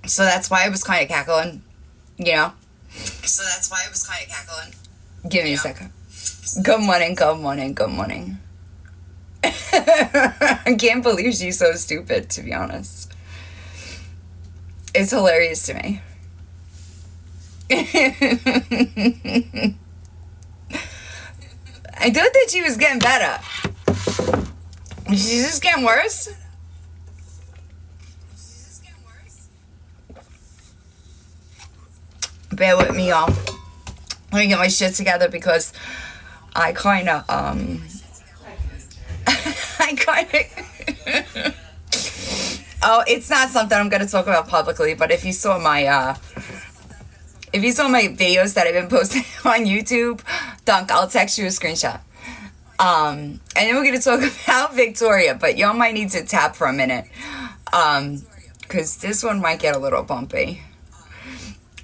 So that's why I was kind of cackling, you know? Give me a second. Good morning, good morning, good morning. I can't believe she's so stupid, to be honest. It's hilarious to me. I thought that she was getting better. She's just getting worse. Bear with me, y'all. Let me get my shit together because I kind of, oh, it's not something I'm going to talk about publicly, but if you saw my videos that I've been posting on YouTube, Dunk, I'll text you a screenshot. And then we're going to talk about Victoria, but y'all might need to tap for a minute. Because this one might get a little bumpy.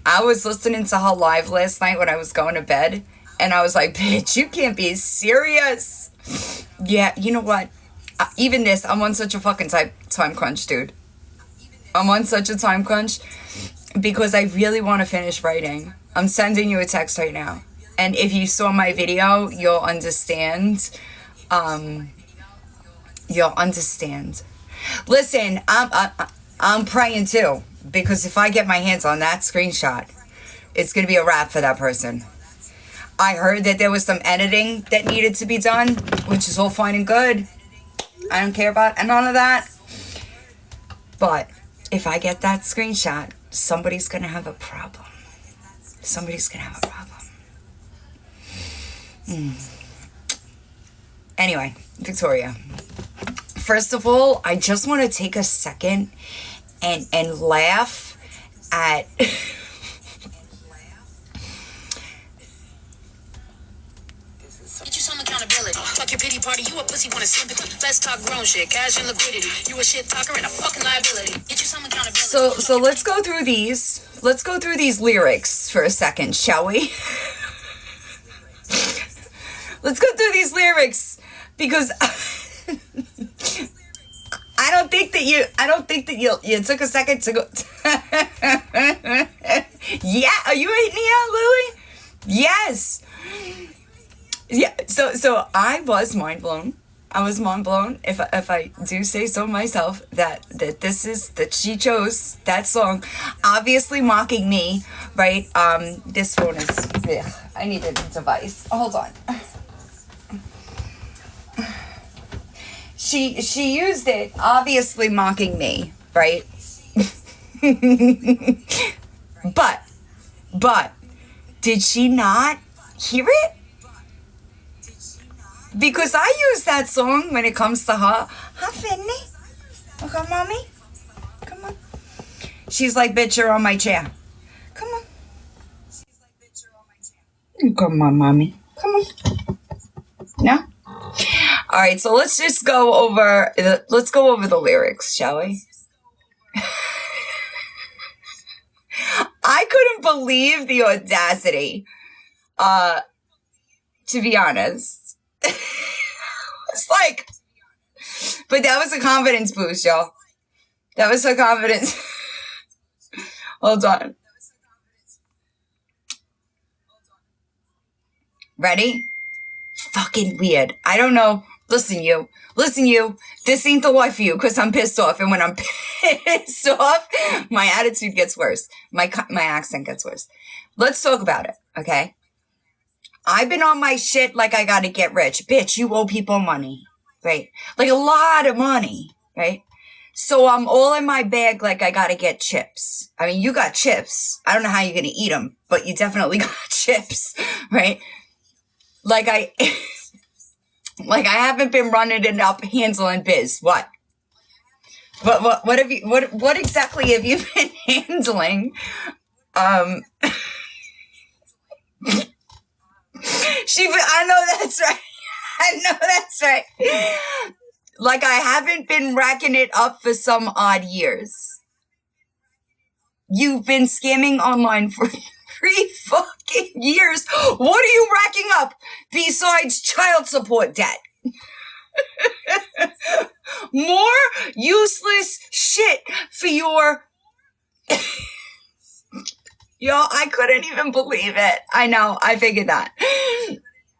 I was listening to her live last night when I was going to bed, and I was like, bitch, you can't be serious. Yeah, you know what? Even this, I'm on such a fucking time crunch, dude. I'm on such a time crunch because I really want to finish writing. I'm sending you a text right now. And if you saw my video, you'll understand. You'll understand. Listen, I'm praying too, because if I get my hands on that screenshot, it's going to be a wrap for that person. I heard that there was some editing that needed to be done, which is all fine and good. I don't care about none of that. But if I get that screenshot, somebody's going to have a problem. Somebody's going to have a problem. Anyway, Victoria. First of all, I just want to take a second and laugh at Get you some accountability. Fuck your pity party. You a pussy, want a sympathy. Let's talk grown shit. Cash and liquidity. You a shit talker and a fucking liability. Get you some accountability. So let's go through these. Let's go through these lyrics for a second, shall we? Let's go through these lyrics because I don't think that you took a second to go. Yeah, are you hitting me out, Lily? Yes. Yeah. So I was mind blown. If I do say so myself, that she chose that song, obviously mocking me, right? This phone is. Ugh, I need a device. Hold on. She used it, obviously mocking me, right? But did she not hear it? Because I use that song when it comes to her. Hi, Finley. Okay, mommy. Come on. She's like, bitch, you're on my chair. Come on. Come on, mommy. Come on. No? All right, so let's just go over the lyrics, shall we? I couldn't believe the audacity. To be honest. It's like, but that was a confidence boost, y'all. That was a confidence. Hold on. Ready? Fucking weird. I don't know. Listen, you. This ain't the life for you because I'm pissed off. And when I'm pissed off, my attitude gets worse. My accent gets worse. Let's talk about it, okay? I've been on my shit like I gotta get rich. Bitch, you owe people money, right? Like a lot of money, right? So I'm all in my bag like I gotta get chips. I mean, you got chips. I don't know how you're gonna eat them, but you definitely got chips, right? Like I haven't been running it up Hansel and Biz. What exactly have you been handling? I know that's right. Like I haven't been racking it up for some odd years. You've been scamming online for 3 fucking years. What are you racking up besides child support debt? More useless shit for your Yo, I couldn't even believe it. I know, I figured that.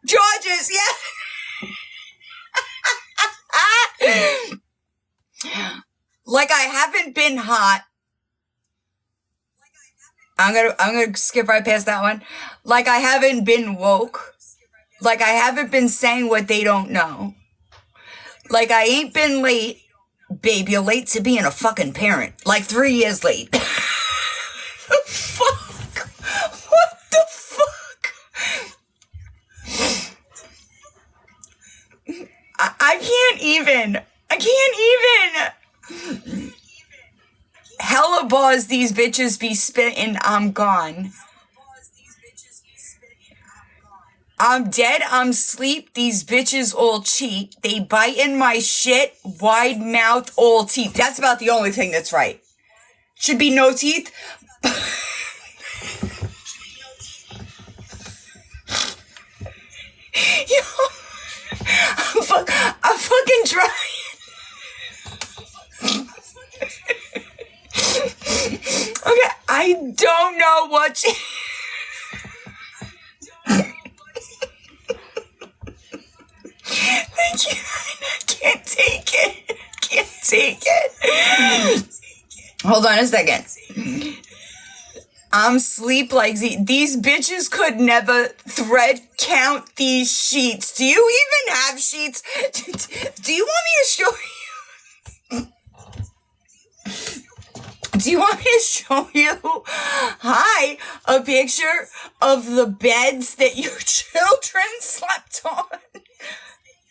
Georges, yeah. Like I haven't been hot. I'm gonna skip right past that one. Like I haven't been woke. Like I haven't been saying what they don't know. Like I ain't been late. Babe, you're late to being a fucking parent. Like 3 years late. The fuck? What the fuck? I can't even. Hella bars these bitches be spitting, I'm gone. I'm dead, I'm sleep, these bitches all cheat. They biting my shit, wide mouth, all teeth. That's about the only thing that's right. Should be no teeth. Yo, I'm fucking trying. Okay, I don't know what she... Thank you. I can't take it. Hold on a second. I'm sleep like these bitches could never thread count these sheets. Do you even have sheets? Do you want me to show you? Do you want me to show you? Hi, a picture of the beds that your children slept on.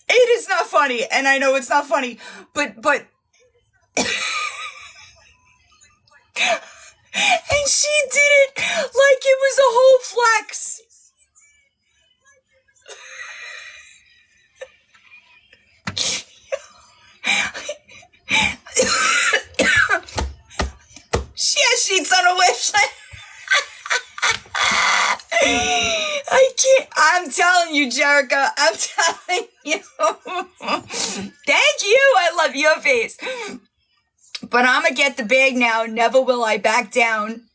It is not funny, and I know it's not funny, but and she did it like it was a whole flex. She has sheets on her wish list. I can't. I'm telling you, Jerica. I'm telling you. Thank you. I love your face. But I'm going to get the bag now. Never will I back down.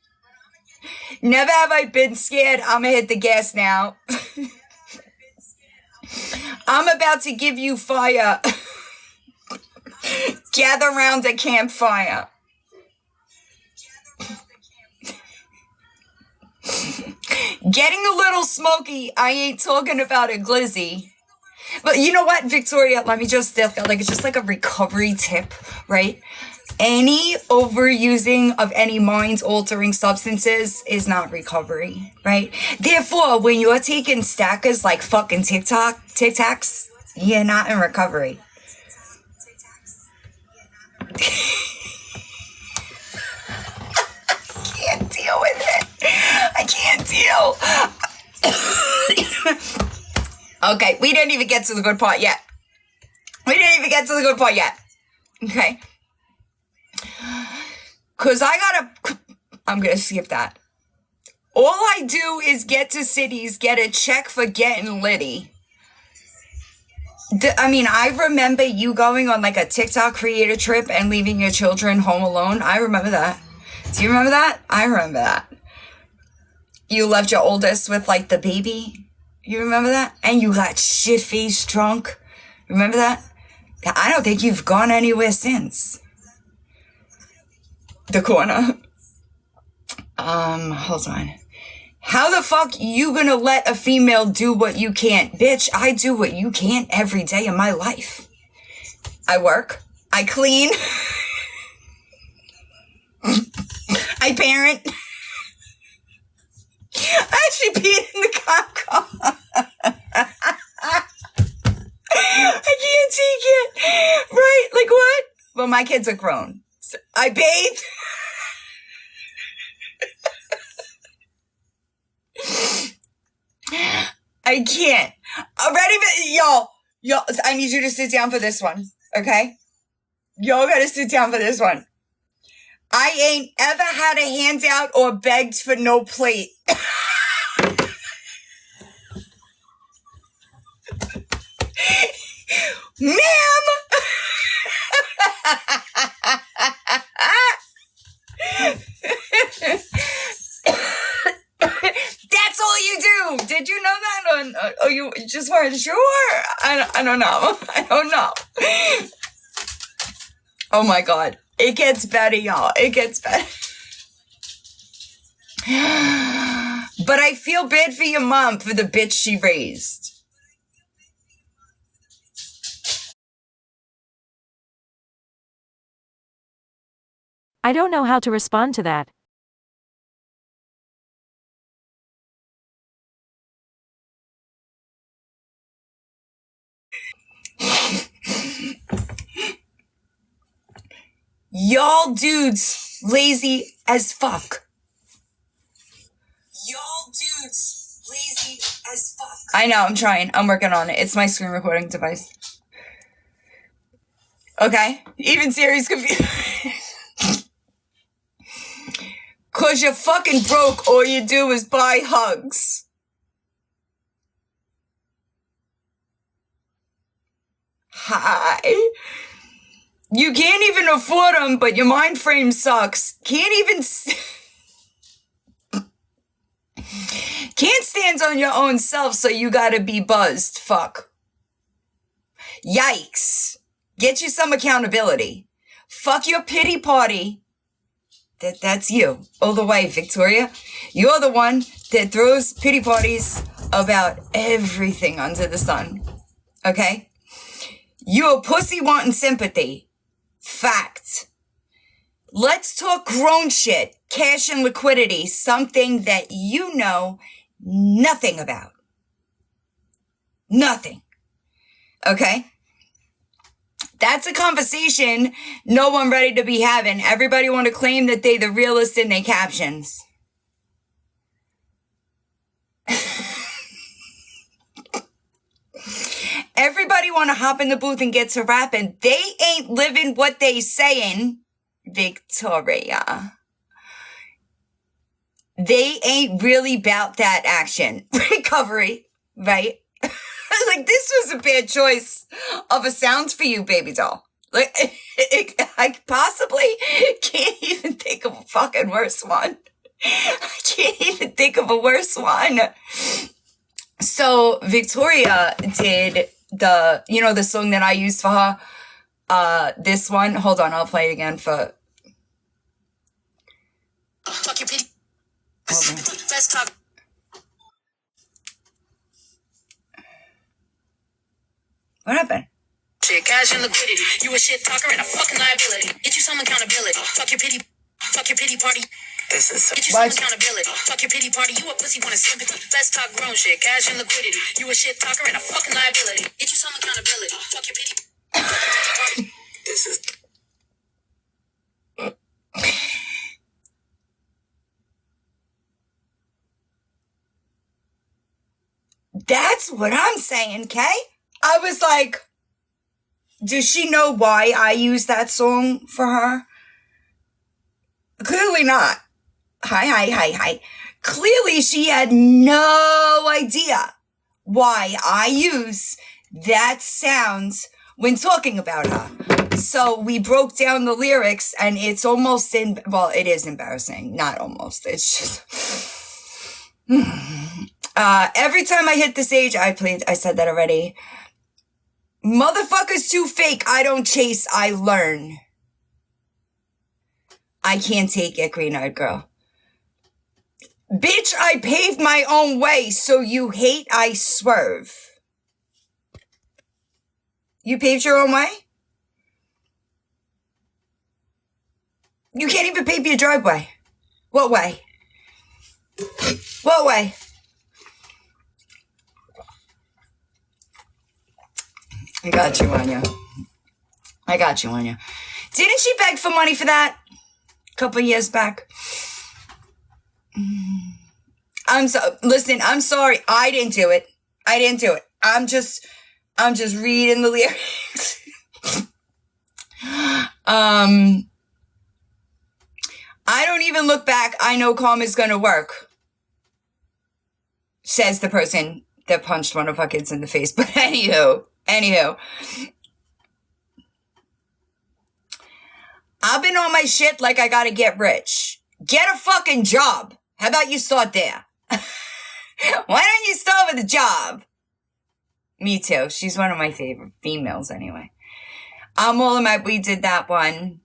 Never have I been scared. I'm going to hit the gas now. I'm about to give you fire. Gather round a campfire. Getting a little smoky. I ain't talking about a glizzy. But you know what, Victoria? Let me just, like, it's just like a recovery tip, right? Any overusing of any mind-altering substances is not recovery, right? Therefore, when you're taking stackers like fucking Tic Tacs, you're not in recovery. Can't deal with it. I can't deal. Okay, we didn't even get to the good part yet. Okay. Because I'm going to skip that. All I do is get to cities, get a check for getting litty. I remember you going on like a TikTok creator trip and leaving your children home alone. I remember that. Do you remember that? I remember that. You left your oldest with like the baby. You remember that? And you got shit-faced drunk. Remember that? I don't think you've gone anywhere since. The corner. Hold on. How the fuck you gonna let a female do what you can't? Bitch, I do what you can't every day of my life. I work. I clean. I parent. I actually peed in the cop car. I can't take it. Right? Like what? Well, my kids are grown. So I bathe. I can't. Already, y'all, I need you to sit down for this one, okay? Y'all gotta sit down for this one. I ain't ever had a handout or begged for no plate. Ma'am! Oh, you just weren't sure? I don't know. I don't know. Oh my God. It gets better, y'all. It gets better. But I feel bad for your mom for the bitch she raised. I don't know how to respond to that. Y'all dudes lazy as fuck. Y'all dudes lazy as fuck. I know, I'm trying. I'm working on it. It's my screen recording device. Okay? Even Siri's confused. Cause you're fucking broke, all you do is buy hugs. Hi. You can't even afford them, but your mind frame sucks. Can't stand on your own self, so you gotta be buzzed. Fuck. Yikes. Get you some accountability. Fuck your pity party. That's you. All the way, Victoria. You're the one that throws pity parties about everything under the sun. Okay? You're a pussy wanting sympathy. Fact. Let's talk grown shit. Cash and liquidity. Something that you know nothing about. Nothing. Okay? That's a conversation no one ready to be having. Everybody want to claim that they the realist in their captions. Everybody want to hop in the booth and get to rapping. They ain't living what they saying, Victoria. They ain't really about that action. Recovery, right? Like, this was a bad choice of a sound for you, baby doll. Like, I possibly can't even think of a fucking worse one. I can't even think of a worse one. So Victoria did the song that I used for her. This one. Hold on, I'll play it again for. Fuck your pity. Let's talk. What happened? Shit, cash and liquidity. You a shit talker and a fucking liability. Get you some accountability. Fuck your pity party. This is Get you some accountability. Fuck your pity party. You a pussy wanting sympathy. Let's talk grown shit. Cash and liquidity. You a shit talker and a fucking liability. Get you some accountability. Fuck your pity party. This is. That's what I'm saying, Kay. I was like, does she know why I used that song for her? Clearly not. Hi. Clearly she had no idea why I use that sound when talking about her. So we broke down the lyrics, and it's almost it is embarrassing. Not almost. It's just... every time I hit the stage, I said that already. Motherfuckers too fake. I don't chase, I learn. I can't take it, green-eyed girl. Bitch, I paved my own way, so you hate, I swerve. You paved your own way? You can't even pave your driveway. What way? What way? I got you, Anya. Didn't she beg for money for that a couple years back? Listen, I'm sorry. I didn't do it. I'm just reading the lyrics. I don't even look back. I know karma's gonna work, says the person that punched one of our kids in the face. But anywho, I've been on my shit like I gotta get rich. Get a fucking job. How about you start there? Why don't you start with a job? Me too. She's one of my favorite females anyway. I'm all about, we did that one.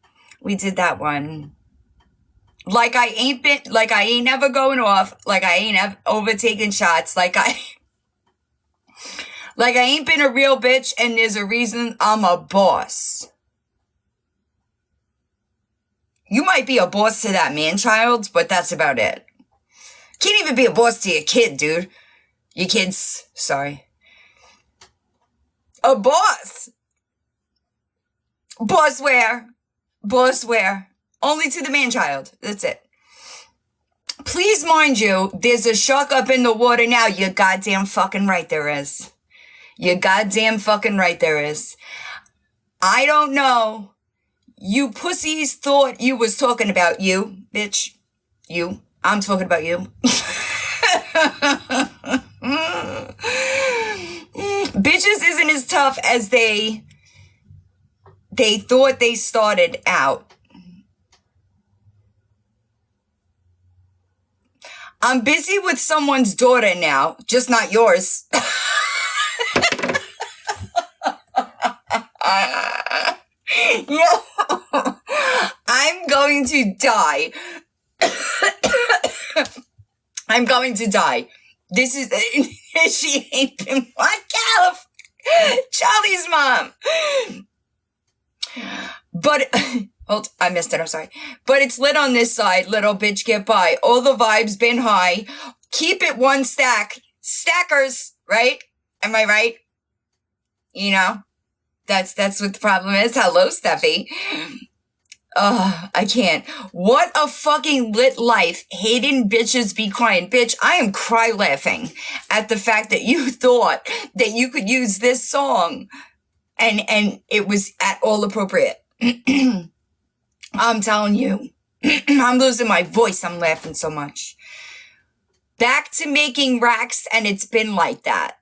Like I ain't ever going off. Like I ain't ever overtaking shots. Like I ain't been a real bitch, and there's a reason I'm a boss. You might be a boss to that man-child, but that's about it. Can't even be a boss to your kid, dude. Your kids, sorry. A boss. Boss where? Only to the man-child. That's it. Please mind you, there's a shark up in the water now. You're goddamn fucking right there is. You're goddamn fucking right there is. I don't know. You pussies thought you was talking about you, bitch. You. I'm talking about you. Bitches isn't as tough as they thought they started out. I'm busy with someone's daughter now, just not yours. Yeah. I'm going to die. I'm going to die. This is, she ain't been what? Charlie's mom. But, hold, I missed it, I'm sorry. But it's lit on this side, little bitch get by. All the vibes been high. Keep it one stack. Stackers, right? Am I right? You know? That's what the problem is. Hello, Steffi. I can't. What a fucking lit life. Hating bitches be crying. Bitch, I am cry laughing at the fact that you thought that you could use this song and it was at all appropriate. I'm telling you. I'm losing my voice. I'm laughing so much. Back to making racks, and it's been like that.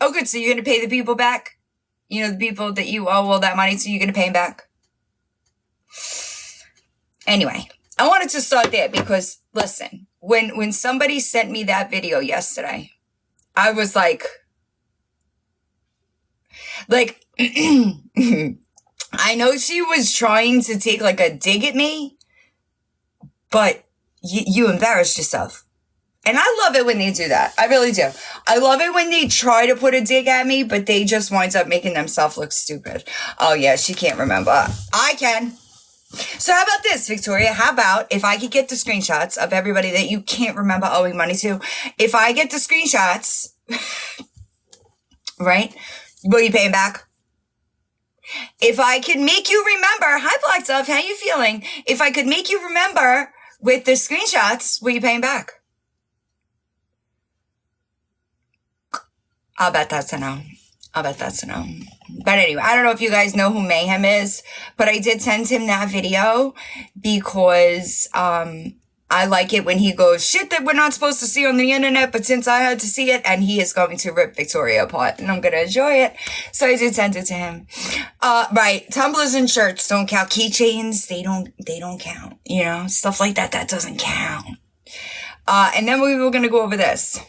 Oh, good. So you're going to pay the people back? You know, the people that you owe all that money, so you're going to pay them back? Anyway, I wanted to start there because, listen, when somebody sent me that video yesterday, I was like, I know she was trying to take like a dig at me, but you embarrassed yourself. And I love it when they do that. I really do. I love it when they try to put a dig at me, but they just winds up making themselves look stupid. Oh, yeah, she can't remember. I can. So how about this, Victoria? How about if I could get the screenshots of everybody that you can't remember owing money to? If I get the screenshots, right, will you pay them back? If I could make you remember, hi, Black Dove, how you feeling? If I could make you remember with the screenshots, will you pay them back? I'll bet that's a no. But anyway, I don't know if you guys know who Mayhem is, but I did send him that video because I like it when he goes, shit that we're not supposed to see on the internet, but since I had to see it, and he is going to rip Victoria apart, and I'm going to enjoy it. So I did send it to him. Right. Tumblers and shirts don't count. Keychains, they don't count. You know, stuff like that doesn't count. And then we were going to go over this.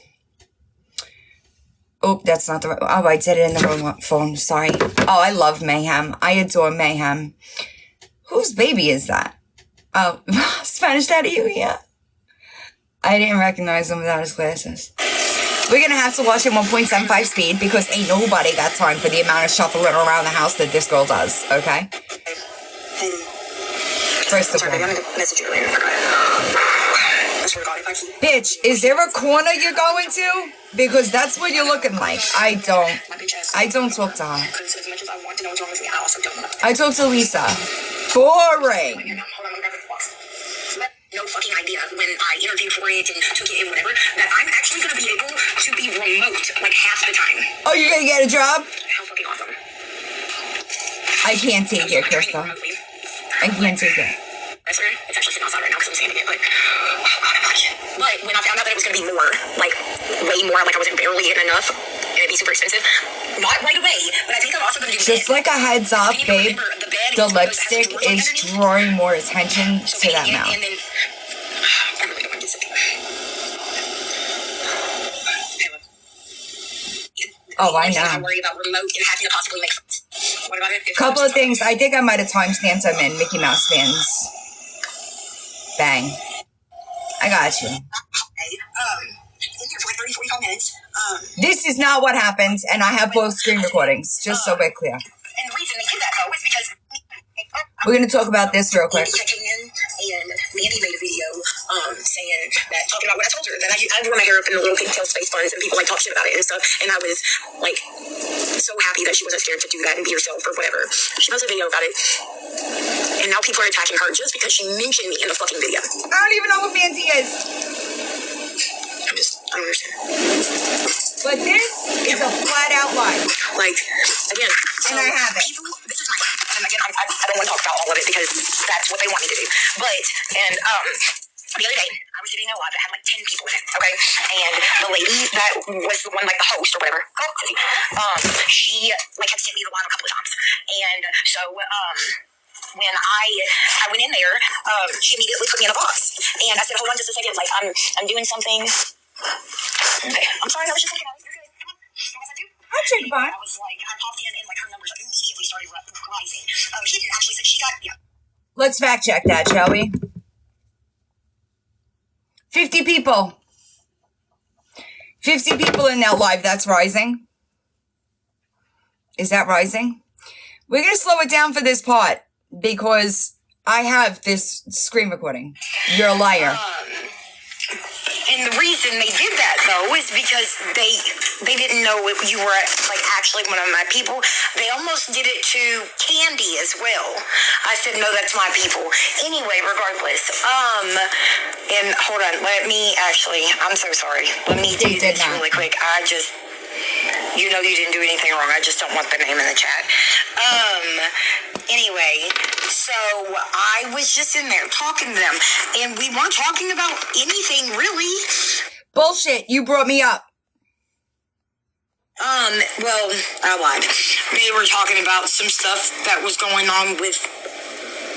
Oh, that's not the right. Oh, I did it in the wrong phone. Sorry. Oh, I love Mayhem. I adore Mayhem. Whose baby is that? Oh, Spanish Daddy, yeah. I didn't recognize him without his glasses. We're going to have to watch it 1.75 speed because ain't nobody got time for the amount of shuffling around the house that this girl does, okay? First of all. I'm going to message you later. Bitch, is there a corner you're going to? Because that's what you're looking like. I don't talk to her. I talk to Lisa. Boring. No fucking idea when I interviewed for it and took it and whatever, that I'm actually going to be able to be remote like half the time. Oh, you're going to get a job? How fucking awesome. I can't take it, Krista. I can't take it. It's actually sitting outside right now because I'm sanding it, but oh god, I'm like, but when I found out that it was going to be more, like way more, like I wasn't barely getting enough, and it'd be super expensive, not right away, but I think I'm also going to do just like a heads up, babe, the lipstick is drawing more attention to that mouth. And then, I really don't want to do something. Oh, I know. I worry about remote and having to possibly make friends. What about it? Couple of things. I think I might have timestamped them in Mickey Mouse fans. Bang. I got you. In there for like 30, 45 minutes. This is not what happens, and I have both screen recordings, just so we're clear. And the reason they did that, though, is because We're going to talk about this real quick. Mandy came in, and Mandy made a video saying that, talking about what I told her, that I wore my hair up in the little pigtail space buns, and people like talk shit about it and stuff, and I was like so happy that she wasn't scared to do that and be herself or whatever. She posted a video about it, and now people are attacking her just because she mentioned me in the fucking video. I don't even know what Mandy is. I don't understand. But this is a flat out lie. Like, again, and I have it. People, this is my life. And again, I don't want to talk about all of it because that's what they want me to do. But, and the other day, I was sitting in a live that had like 10 people in it, okay? And the lady that was the one, like the host or whatever, she like had sent me the live a couple of times. And so, when I went in there, she immediately put me in a box. And I said, hold on just a second, like, I'm doing something. Okay, I'm sorry, I was just looking at it. You're good. What was I do? I'll check it out. I was like, I popped in and like her numbers immediately started rising. She didn't actually say she got, yeah. Let's fact check that, shall we? 50 people. 50 people in that live. That's rising. Is that rising? We're going to slow it down for this part because I have this screen recording. You're a liar. And the reason they did that, though, is because they didn't know you were, like, actually one of my people. They almost did it to Candy as well. I said, no, that's my people. Anyway, regardless. And hold on, I'm so sorry. Let me do this really quick. You know you didn't do anything wrong. I just don't want the name in the chat. Anyway, so I was just in there talking to them, and we weren't talking about anything really. Bullshit. You brought me up. Well, I lied. They were talking about some stuff that was going on with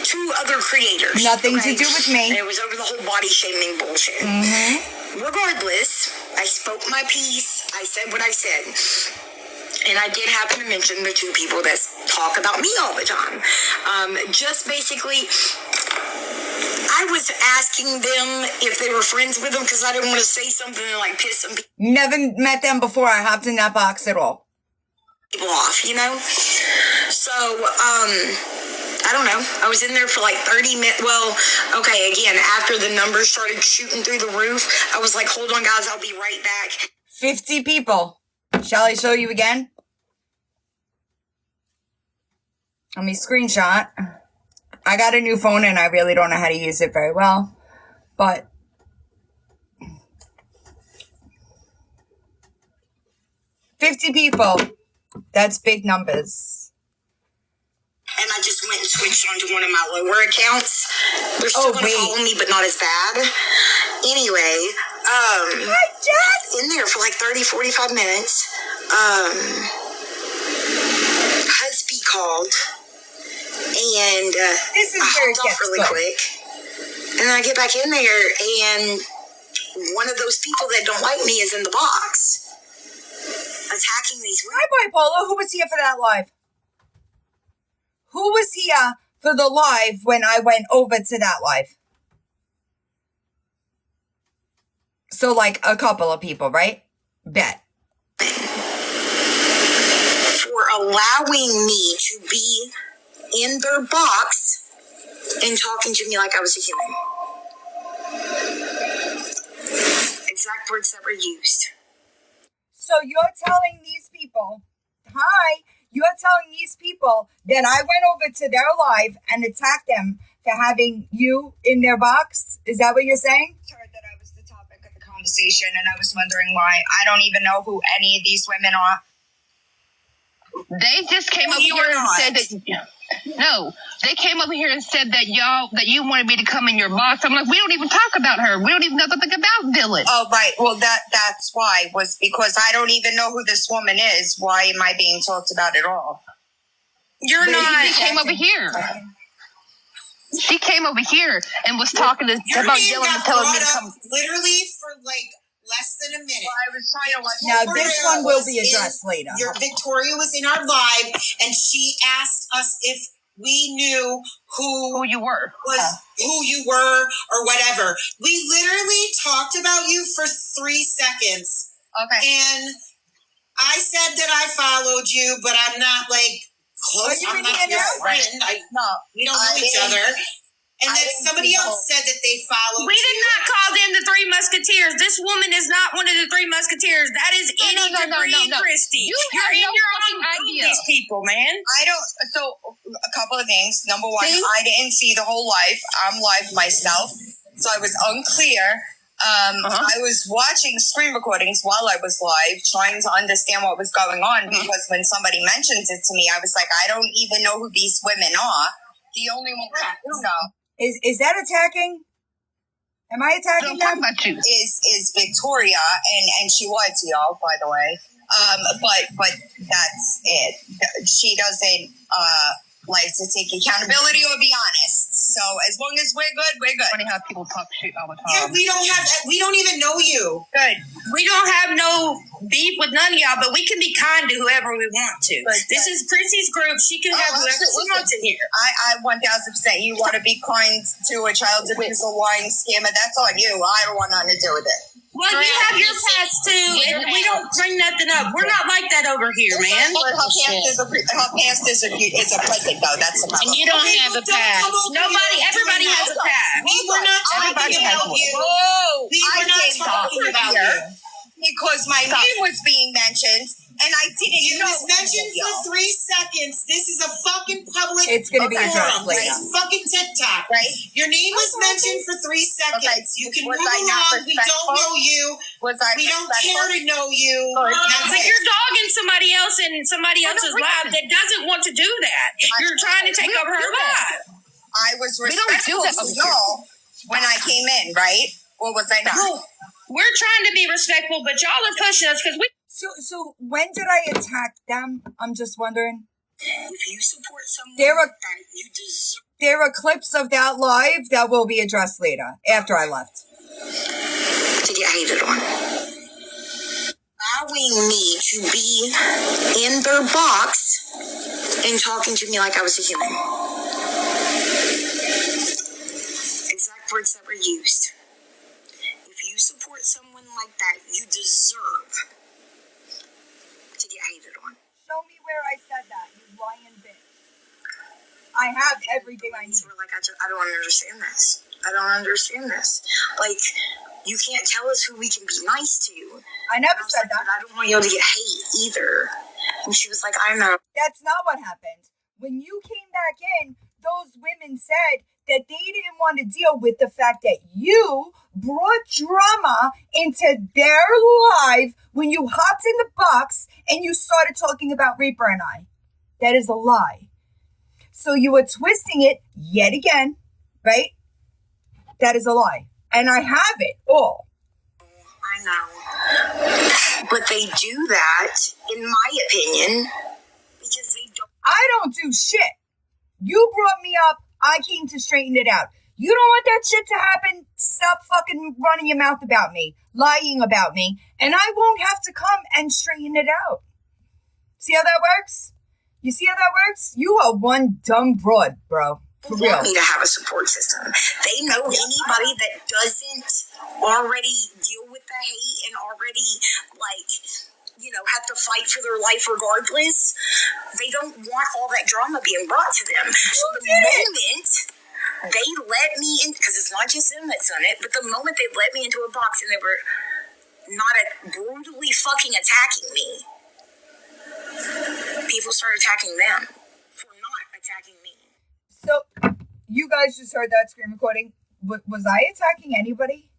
2 other creators. Nothing to do with me. It was over the whole body shaming bullshit. Mm-hmm. Regardless, I spoke my piece. I said what I said. And I did happen to mention the 2 people that talk about me all the time. Just basically, I was asking them if they were friends with them because I didn't want to say something and like piss some people Never met them before. I hopped in that box at all. off, you know? So, I don't know. I was in there for like 30 minutes. Well, okay, again, after the numbers started shooting through the roof, I was like, hold on, guys, I'll be right back. 50 people. Shall I show you again? Let me screenshot. I got a new phone and I really don't know how to use it very well. But 50 people. That's big numbers. And I just went and switched onto one of my lower accounts. They're still going to follow me, but not as bad. Anyway, in there for like 30, 45 minutes. Husby called. And this is I where it hopped off gets really good. quick. And then I get back in there, and one of those people that don't like me is in the box. Attacking these women. Hi, Bipolar. Who was here for that live? Who was here for the live when I went over to that live? So, like, a couple of people, right? Bet. For allowing me to be in their box and talking to me like I was a human. Exact words that were used. So you're telling these people, you're telling these people that I went over to their live and attacked them for having you in their box? Is that what you're saying? I heard that I was the topic of the conversation, and I was wondering why. I don't even know who any of these women are. They just came over here and said that. No, they came over here and said that you wanted me to come in your box. I'm like, we don't even talk about her. We don't even know nothing about Dylan. Oh, right. Well, that's why. Was because I don't even know who this woman is. Why am I being talked about at all? You're not. She came over here. She came over here and was talking about Dylan and telling me to come. Literally for like less than a minute. Well, I was trying to watch. Now, this one will be addressed later. Victoria was in our live, and she asked us if we knew Who you were. who you were or whatever. We literally talked about you for 3 seconds. Okay. And I said that I followed you, but I'm not like close. you I'm in not here your now? friend. No, We don't know each other. And then somebody else said that they followed We did you. not call them the Three Musketeers. This woman is not one of the Three Musketeers. That is Eddie No. Christie. You You're have in no your fucking own group, idea. these people, man. I don't. So a couple of things. Number one, See? I didn't see the whole live. I'm live myself, so I was unclear. I was watching screen recordings while I was live, trying to understand what was going on. Because when somebody mentions it to me, I was like, I don't even know who these women are. The only one I do know Is that attacking? Am I attacking Don't talk them? about you. is Victoria, and she lied to y'all, by the way. But that's it. She doesn't like to take accountability or be honest. So as long as we're good, we're good. Funny how people talk shit all the Yeah, time. we don't even know you. Good. We don't have no beef with none of y'all, but we can be kind to whoever we want to. Right. This is Chrissy's group. She can have whoever she absolutely. wants in here. I 1000%. You want to be kind to a child abuser, lying scammer. That's on you. I don't want nothing to do with it. Well, you have your past too, and we don't bring nothing up. We're not like that over here, man. But her past is a present, though. That's the problem. And you don't Okay, have a well, don't past. come over Everybody here. has a past. We were not Everybody talking has about one. you. Whoa! We were not talking about you. Because my name was being mentioned, and I didn't You know. was mentioned for 3 seconds. This is a fucking public It's gonna be addressed forum. later. It's fucking TikTok. Right? Your name was mentioned for 3 seconds. Okay, You can was move I not along. We don't respectful? know you. Was I We don't respectful? care to know you. Good. That's But it. you're dogging somebody else in somebody else's don't life that doesn't want to do that. You're trying to take over her life. I was don't do respectful that to over here. y'all when I came in, right? Or was I not? We're trying to be respectful, but y'all are pushing us because we. So when did I attack them? I'm just wondering. If you support someone There are- that you deserve. There are clips of that live that will be addressed later, after I left. To get hated on. Allowing me to be in their box and talking to me like I was a human. Exact words that were used. If you support someone like that, you deserve to get hated on. Show me where I said that, you lying bitch. I have everything I need. So we're like, I don't understand this. I don't understand this. Like, you can't tell us who we can be nice to. I never said But that. I don't want y'all to get hate either. And she was like, I know. That's not what happened. When you came back in, those women said that they didn't want to deal with the fact that you brought drama into their life when you hopped in the box and you started talking about Reaper and I. That is a lie. So you were twisting it yet again, right? That is a lie. And I have it all. I know. But they do that, in my opinion, because they don't. I don't do shit. You brought me up. I came to straighten it out. You don't want that shit to happen? Stop fucking running your mouth about me, lying about me, and I won't have to come and straighten it out. See how that works? You see how that works? You are one dumb broad, bro. For real. Want me to have a support system. They know anybody that doesn't already deal with the hate and already, like, you know, have to fight for their life regardless. They don't want all that drama being brought to them. So the moment they let me in, because it's not just them that's done it, but the moment they let me into a box and they were not brutally fucking attacking me, people started attacking them for not attacking me. So, you guys just heard that screen recording. Was I attacking anybody?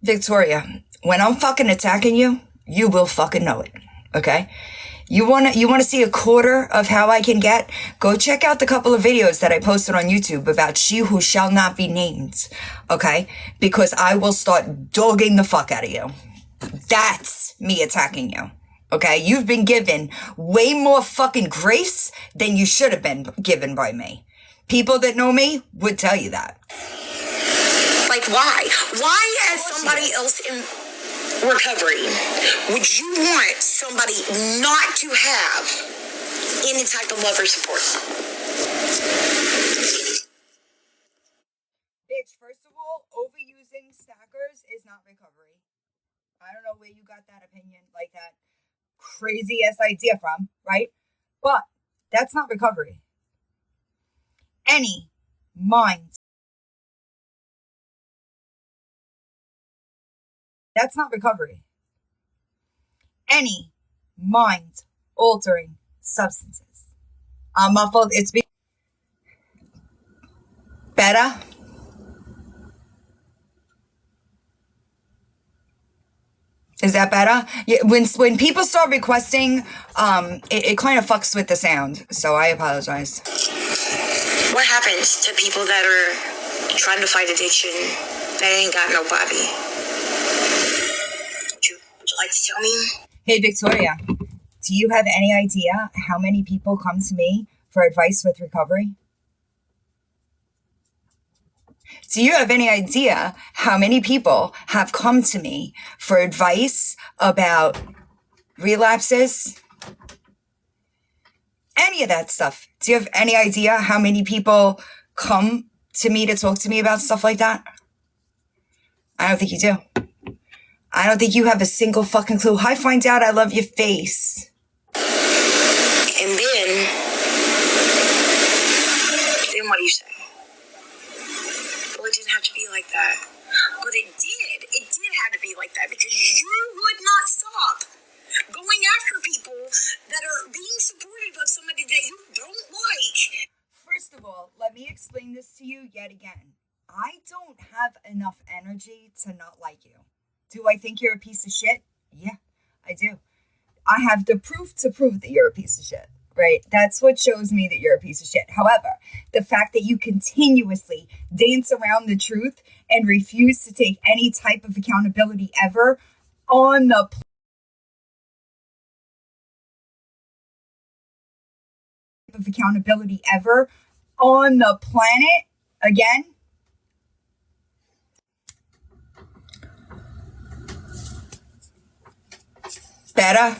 Victoria, when I'm fucking attacking you, you will fucking know it. Okay? You wanna see a quarter of how I can get? Go check out the couple of videos that I posted on YouTube about she who shall not be named. Okay? Because I will start dogging the fuck out of you. That's me attacking you. Okay? You've been given way more fucking grace than you should have been given by me. People that know me would tell you that. Like, Like, why? Why, as somebody else in recovery, would you want somebody not to have any type of love or support? Bitch, first of all, overusing stackers is not recovery. I don't know where you got that opinion, like that crazy ass idea from, right? But that's not recovery. Any mind. That's not recovery. Any mind altering substances. I'm muffled. It's better. Is that better? Yeah, when people start requesting, it kind of fucks with the sound. So I apologize. What happens to people that are trying to fight addiction that ain't got nobody? Would you like to tell me? Hey, Victoria, do you have any idea how many people come to me for advice with recovery? Do you have any idea how many people have come to me for advice about relapses? Any of that stuff. Do you have any idea how many people come to me to talk to me about stuff like that? I don't think you do. I don't think you have a single fucking clue. I find out I love your face. And then what do you say? Well, it didn't have to be like that. But it did. It did have to be like that because you would not stop going after people that are being supportive of somebody that you don't like. First of all, let me explain this to you yet again. I don't have enough energy to not like you. Do I think you're a piece of shit? Yeah, I do. I have the proof to prove that you're a piece of shit, right? That's what shows me that you're a piece of shit. However, the fact that you continuously dance around the truth and refuse to take any type of accountability ever on the planet, again, better?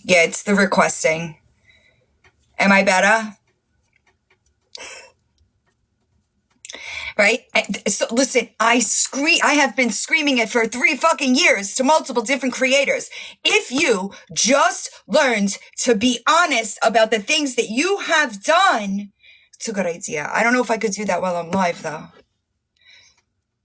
Yeah, it's the requesting. Am I better? Right? So listen, I have been screaming it for 3 fucking years to multiple different creators. If you just learned to be honest about the things that you have done, it's a good idea. I don't know if I could do that while I'm live though.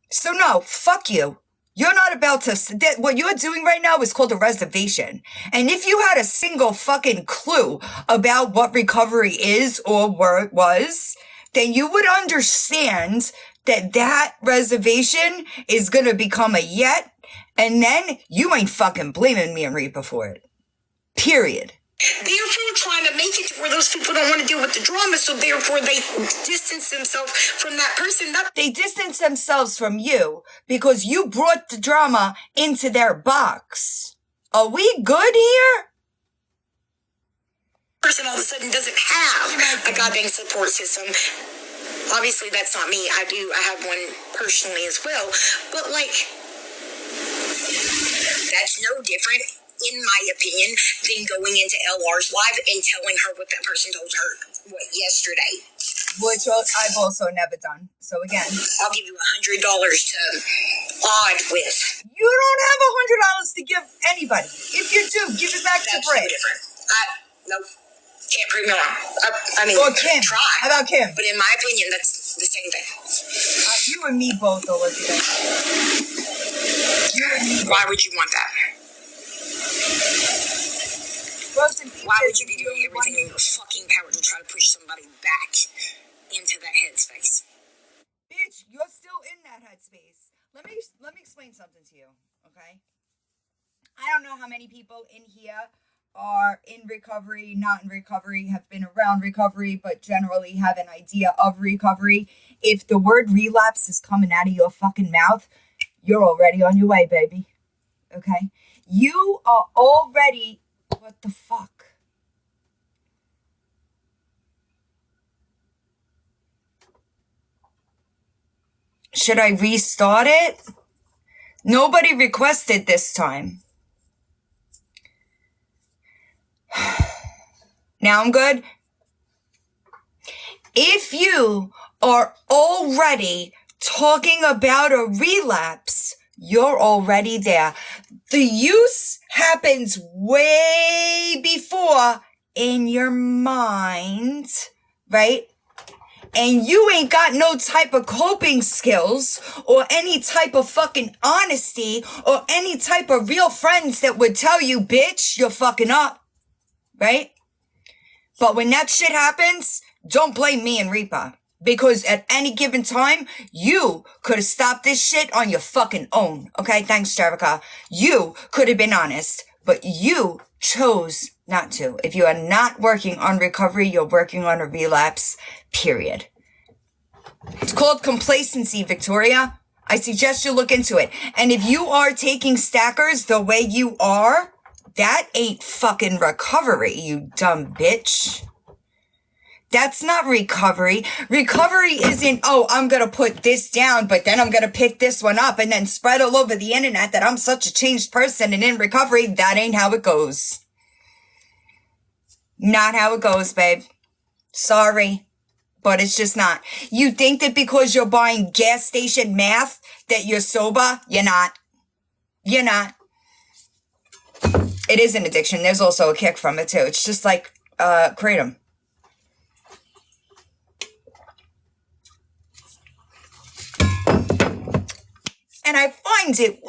So no, fuck you. You're not about to, what you're doing right now is called a reservation. And if you had a single fucking clue about what recovery is or where it was, then you would understand that that reservation is going to become a yet, and then you ain't fucking blaming me and Reaper for it. Period. Therefore, trying to make it to where those people don't want to deal with the drama, so therefore they distance themselves from that person. They distance themselves from you because you brought the drama into their box. Are we good here? Person all of a sudden doesn't have a goddamn support system. Obviously, that's not me. I have one personally as well. But, like, that's no different, in my opinion, than going into LR's live and telling her what that person told her, yesterday. Which I've also never done. So, again, I'll give you $100 to odd with. You don't have $100 to give anybody. If you do, give it back to Brit. That's different. Nope. Can't prove me wrong. I mean, or Kim. Try. How about Kim? But in my opinion, that's the same thing. You and me both, Elizabeth. Why would you want that? Why would you be doing everything in your fucking power to try to push somebody back into that headspace? Bitch, you're still in that headspace. Let me explain something to you, okay? I don't know how many people in here are in recovery, not in recovery, have been around recovery, but generally have an idea of recovery. If the word relapse is coming out of your fucking mouth, you're already on your way, baby. Okay? You are already... What the fuck? Should I restart it? Nobody requested this time. Now I'm good. If you are already talking about a relapse, you're already there. The use happens way before in your mind, right? And you ain't got no type of coping skills or any type of fucking honesty or any type of real friends that would tell you, bitch, you're fucking up, right? But when that shit happens, don't blame me and Reaper. Because at any given time, you could have stopped this shit on your fucking own. Okay, thanks, Jerica. You could have been honest, but you chose not to. If you are not working on recovery, you're working on a relapse, period. It's called complacency, Victoria. I suggest you look into it. And if you are taking stackers the way you are, that ain't fucking recovery, you dumb bitch. That's not recovery. Recovery isn't, oh, I'm going to put this down, but then I'm going to pick this one up and then spread all over the internet that I'm such a changed person. And in recovery, that ain't how it goes. Not how it goes, babe. Sorry, but it's just not. You think that because you're buying gas station meth that you're sober? You're not. You're not. It is an addiction. There's also a kick from it, too. It's just like kratom. And I find it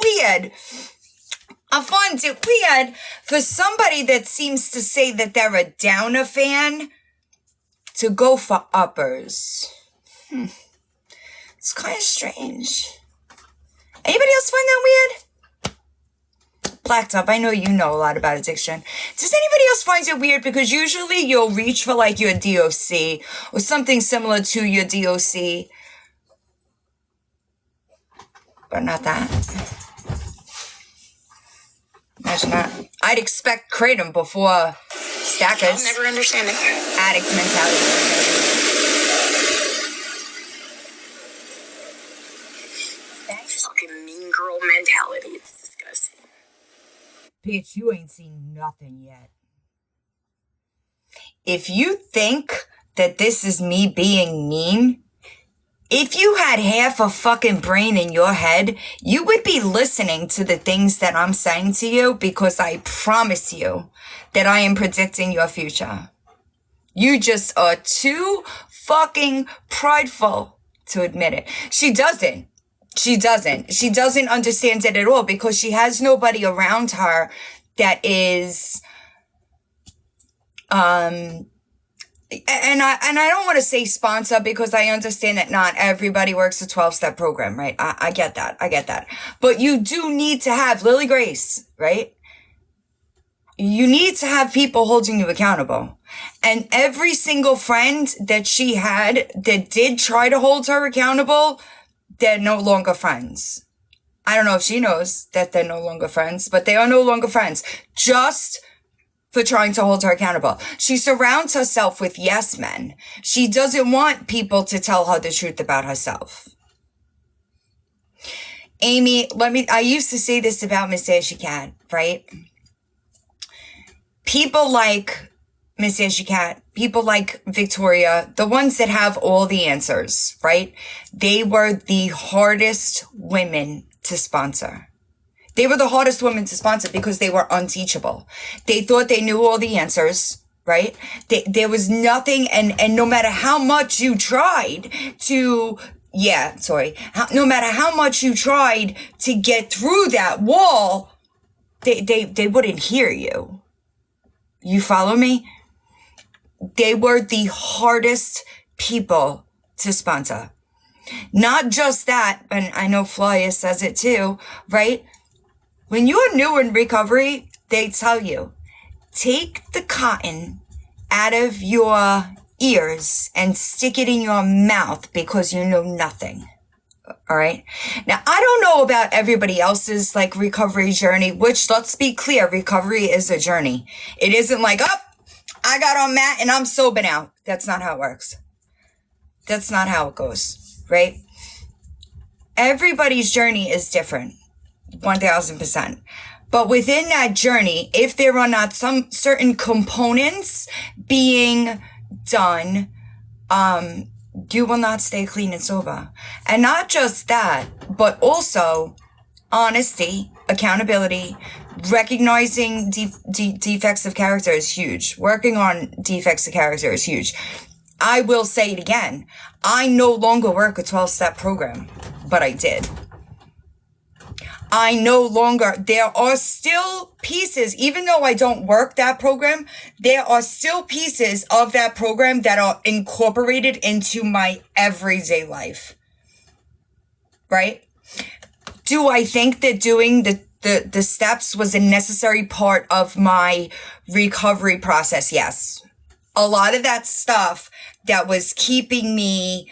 weird for somebody that seems to say that they're a Downer fan to go for uppers. It's kind of strange. Anybody else find that weird? Blacktop, I know you know a lot about addiction. Does anybody else find it weird? Because usually you'll reach for like your DOC or something similar to your DOC. But not that. Imagine that. I'd expect kratom before stackers. I'll never understand it. Addict mentality. That fucking mean girl mentality. It's disgusting. Bitch, you ain't seen nothing yet. If you think that this is me being mean, if you had half a fucking brain in your head, you would be listening to the things that I'm saying to you, because I promise you that I am predicting your future. You just are too fucking prideful to admit it. She doesn't understand it at all, because she has nobody around her that is, and I don't want to say sponsor, because I understand that not everybody works a 12-step program, right? I get that. But you do need to have Lily Grace, right? You need to have people holding you accountable. And every single friend that she had that did try to hold her accountable, they're no longer friends. I don't know if she knows that they're no longer friends, but they are no longer friends. Just for trying to hold her accountable. She surrounds herself with yes men. She doesn't want people to tell her the truth about herself. Amy, I used to say this about Miss Ashicat, right? People like Miss Ashicat, people like Victoria, the ones that have all the answers, right? They were the hardest women to sponsor. They were the hardest women to sponsor because they were unteachable. They thought they knew all the answers, right? There was nothing, and no matter how much you tried to, no matter how much you tried to get through that wall, they wouldn't hear you. You follow me? They were the hardest people to sponsor. Not just that, and I know Flya says it too, right? When you're new in recovery, they tell you, take the cotton out of your ears and stick it in your mouth because you know nothing. All right. Now, I don't know about everybody else's like recovery journey, which, let's be clear, recovery is a journey. It isn't like, I got on mat and I'm sober now. That's not how it works. That's not how it goes, right? everybody's journey is different, 1000%. But within that journey, if there are not some certain components being done, you will not stay clean and sober. And not just that, but also honesty, accountability, recognizing defects of character is huge. Working on defects of character is huge. I will say it again. I no longer work a 12-step program, but I did. There are still pieces, even though I don't work that program, there are still pieces of that program that are incorporated into my everyday life. Right? Do I think that doing the steps was a necessary part of my recovery process? Yes. A lot of that stuff that was keeping me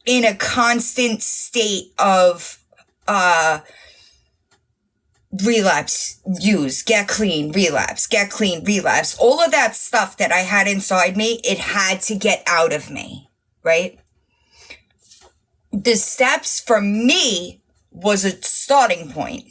in a constant state of relapse, use, get clean, relapse, get clean, relapse. All of that stuff that I had inside me, it had to get out of me, right? The steps for me was a starting point.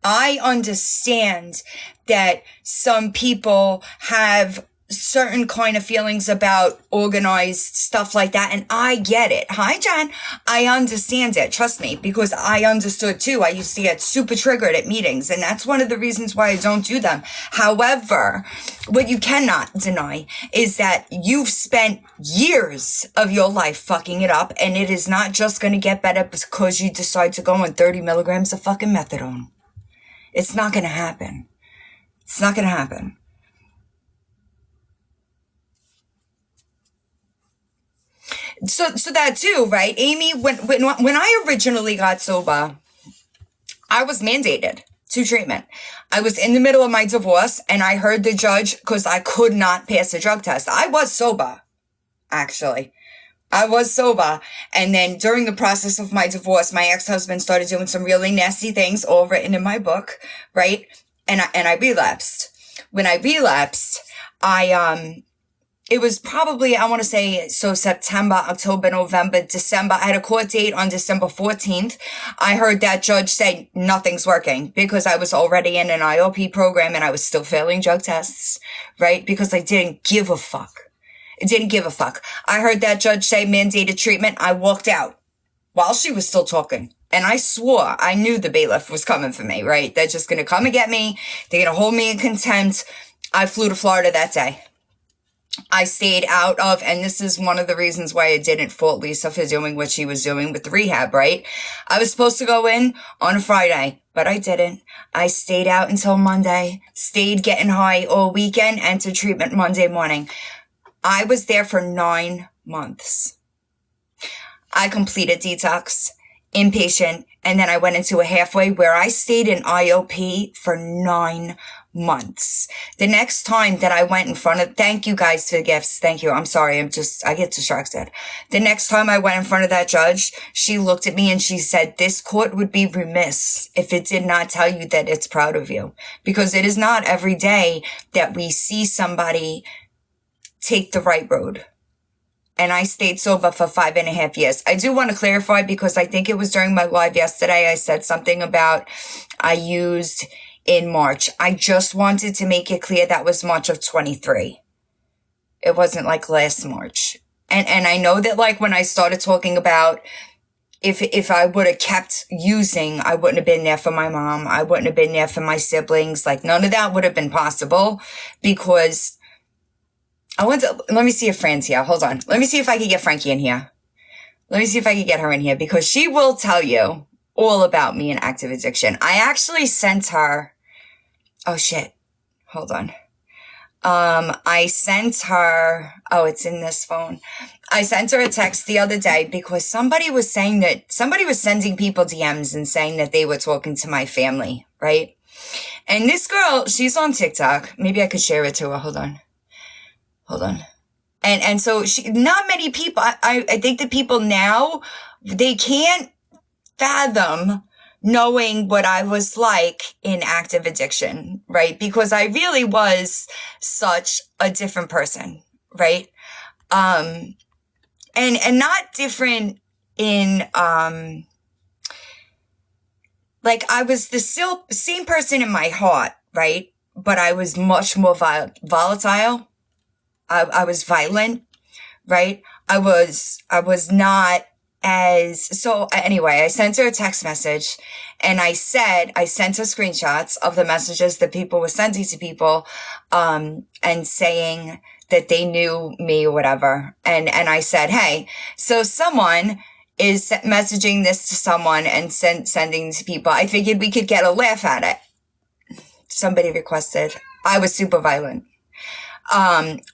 I understand that some people have certain kind of feelings about organized stuff like that, and I get it. Hi, Jen. I understand it. Trust me, because I understood too. I used to get super triggered at meetings, and that's one of the reasons why I don't do them. However, what you cannot deny is that you've spent years of your life fucking it up, and it is not just going to get better because you decide to go on 30 milligrams of fucking methadone. It's not going to happen. It's not going to happen. So that too, right? Amy, when I originally got sober, I was mandated to treatment. I was in the middle of my divorce, and I heard the judge, because I could not pass a drug test. I was sober, actually. I was sober. And then during the process of my divorce, my ex-husband started doing some really nasty things, all written in my book, right? And I relapsed. When I relapsed, it was probably, I want to say, so September, October, November, December. I had a court date on December 14th. I heard that judge say nothing's working because I was already in an IOP program and I was still failing drug tests, right? Because I didn't give a fuck. I didn't give a fuck. I heard that judge say mandated treatment. I walked out while she was still talking. And I swore I knew the bailiff was coming for me, right? They're just going to come and get me. They're going to hold me in contempt. I flew to Florida that day. I stayed out of, and this is one of the reasons why I didn't fault Lisa for doing what she was doing with the rehab, right? I was supposed to go in on a Friday, but I didn't. I stayed out until Monday, stayed getting high all weekend, entered treatment Monday morning. I was there for 9 months. I completed detox, inpatient, and then I went into a halfway where I stayed in IOP for 9 months. The next time that I went in front of, thank you guys for the gifts. Thank you. I'm sorry. I get distracted. The next time I went in front of that judge, she looked at me and she said, this court would be remiss if it did not tell you that it's proud of you, because it is not every day that we see somebody take the right road. And I stayed sober for 5.5 years. I do want to clarify, because I think it was during my live yesterday, I said something about I used in March. I just wanted to make it clear that was March of 23. It wasn't like last March. And I know that like when I started talking about if I would have kept using, I wouldn't have been there for my mom. I wouldn't have been there for my siblings. Like none of that would have been possible, because let me see if Fran's here. Hold on. Let me see if I can get Frankie in here. Let me see if I can get her in here, because she will tell you all about me and active addiction. I actually sent her, oh shit. Hold on. I sent her, oh, it's in this phone. I sent her a text the other day because somebody was sending people DMs and saying that they were talking to my family, right? And this girl, she's on TikTok. Maybe I could share it to her. Hold on. And so not many people, I think that people now, they can't fathom knowing what I was like in active addiction, right? Because I really was such a different person, right? And not different in, like I was the still same person in my heart, right? But I was much more volatile. I was violent, right? I was not as, so anyway, I sent her a text message and I sent her screenshots of the messages that people were sending to people, and saying that they knew me or whatever. And I said, hey, so someone is messaging this to someone and sending to people. I figured we could get a laugh at it. Somebody requested. I was super violent.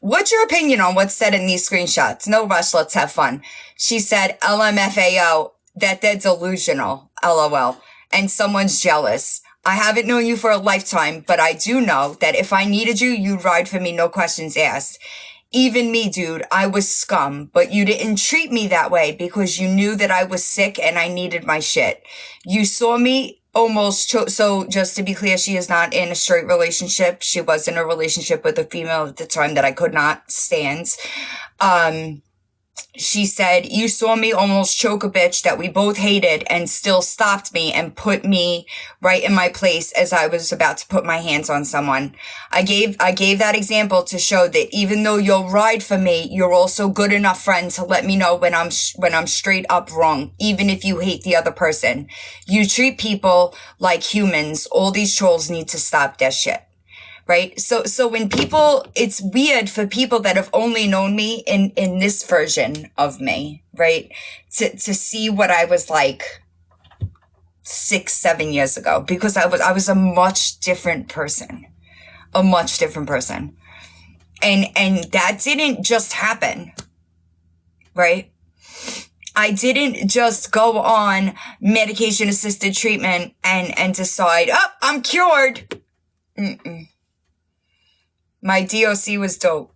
What's your opinion on what's said in these screenshots? No rush, let's have fun. She said, LMFAO, that they're delusional, LOL, and someone's jealous. I haven't known you for a lifetime, but I do know that if I needed you, you'd ride for me, no questions asked. Even me, dude, I was scum, but you didn't treat me that way because you knew that I was sick and I needed my shit. You saw me almost, so just to be clear, she is not in a straight relationship. She was in a relationship with a female at the time that I could not stand. She said, you saw me almost choke a bitch that we both hated and still stopped me and put me right in my place as I was about to put my hands on someone. I gave that example to show that even though you'll ride for me, you're also good enough friend to let me know when I'm straight up wrong, even if you hate the other person. You treat people like humans. All these trolls need to stop that shit. Right? So when people, it's weird for people that have only known me in this version of me, right? To see what I was like 6-7 years ago, because I was a much different person, And that didn't just happen, right? I didn't just go on medication assisted treatment and decide, oh, I'm cured. Mm-mm. My DOC was dope.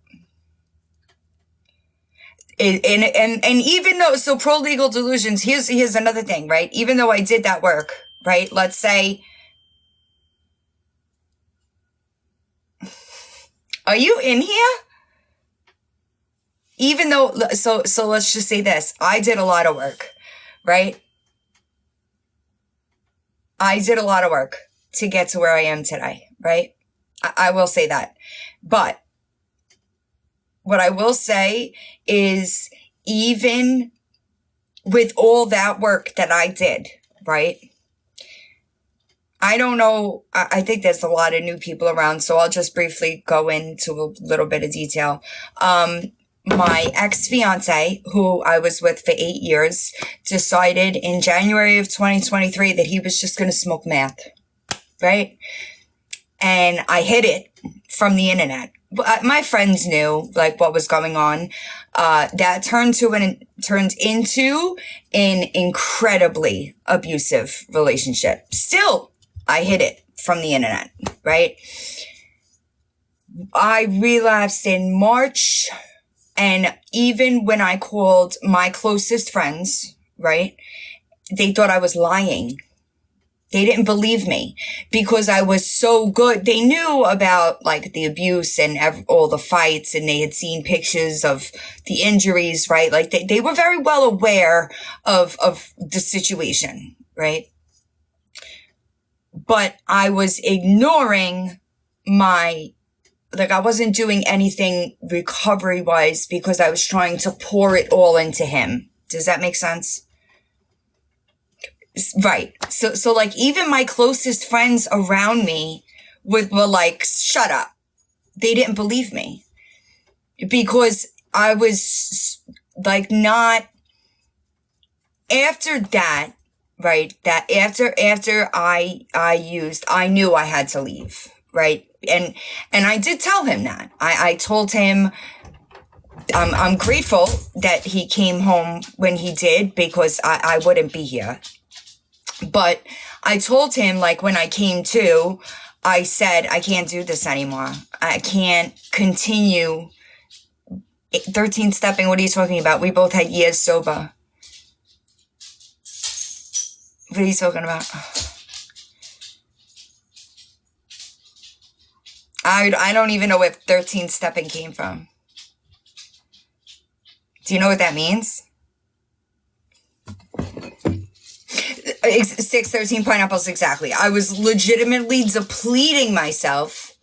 And even though, so pro-legal delusions, here's another thing, right? Even though I did that work, right? Let's say, are you in here? Even though, so let's just say this. I did a lot of work, right? I did a lot of work to get to where I am today, right? I will say that. But what I will say is, even with all that work that I did, right? I don't know. I think there's a lot of new people around, so I'll just briefly go into a little bit of detail. My ex-fiance, who I was with for 8 years, decided in January of 2023 that he was just going to smoke meth, right? And I hid it from the internet. My friends knew like what was going on. That turned into an incredibly abusive relationship. Still, I hid it from the internet, right? I relapsed in March, and even when I called my closest friends, right, they thought I was lying. They didn't believe me because I was so good. They knew about like the abuse and all the fights, and they had seen pictures of the injuries, right? Like they were very well aware of the situation, right? But I was ignoring I wasn't doing anything recovery wise because I was trying to pour it all into him. Does that make sense? Right. So like even my closest friends around me were like, shut up. They didn't believe me because I was like not after that, right? That after I knew I had to leave, right? And I did tell him that. I told him I'm grateful that he came home when he did because I wouldn't be here. But I told him, like, when I came to, I said, I can't do this anymore. I can't continue 13 stepping. What are you talking about? We both had years sober. What are you talking about? I don't even know where 13 stepping came from. Do you know what that means? 613 pineapples, exactly. I was legitimately depleting myself.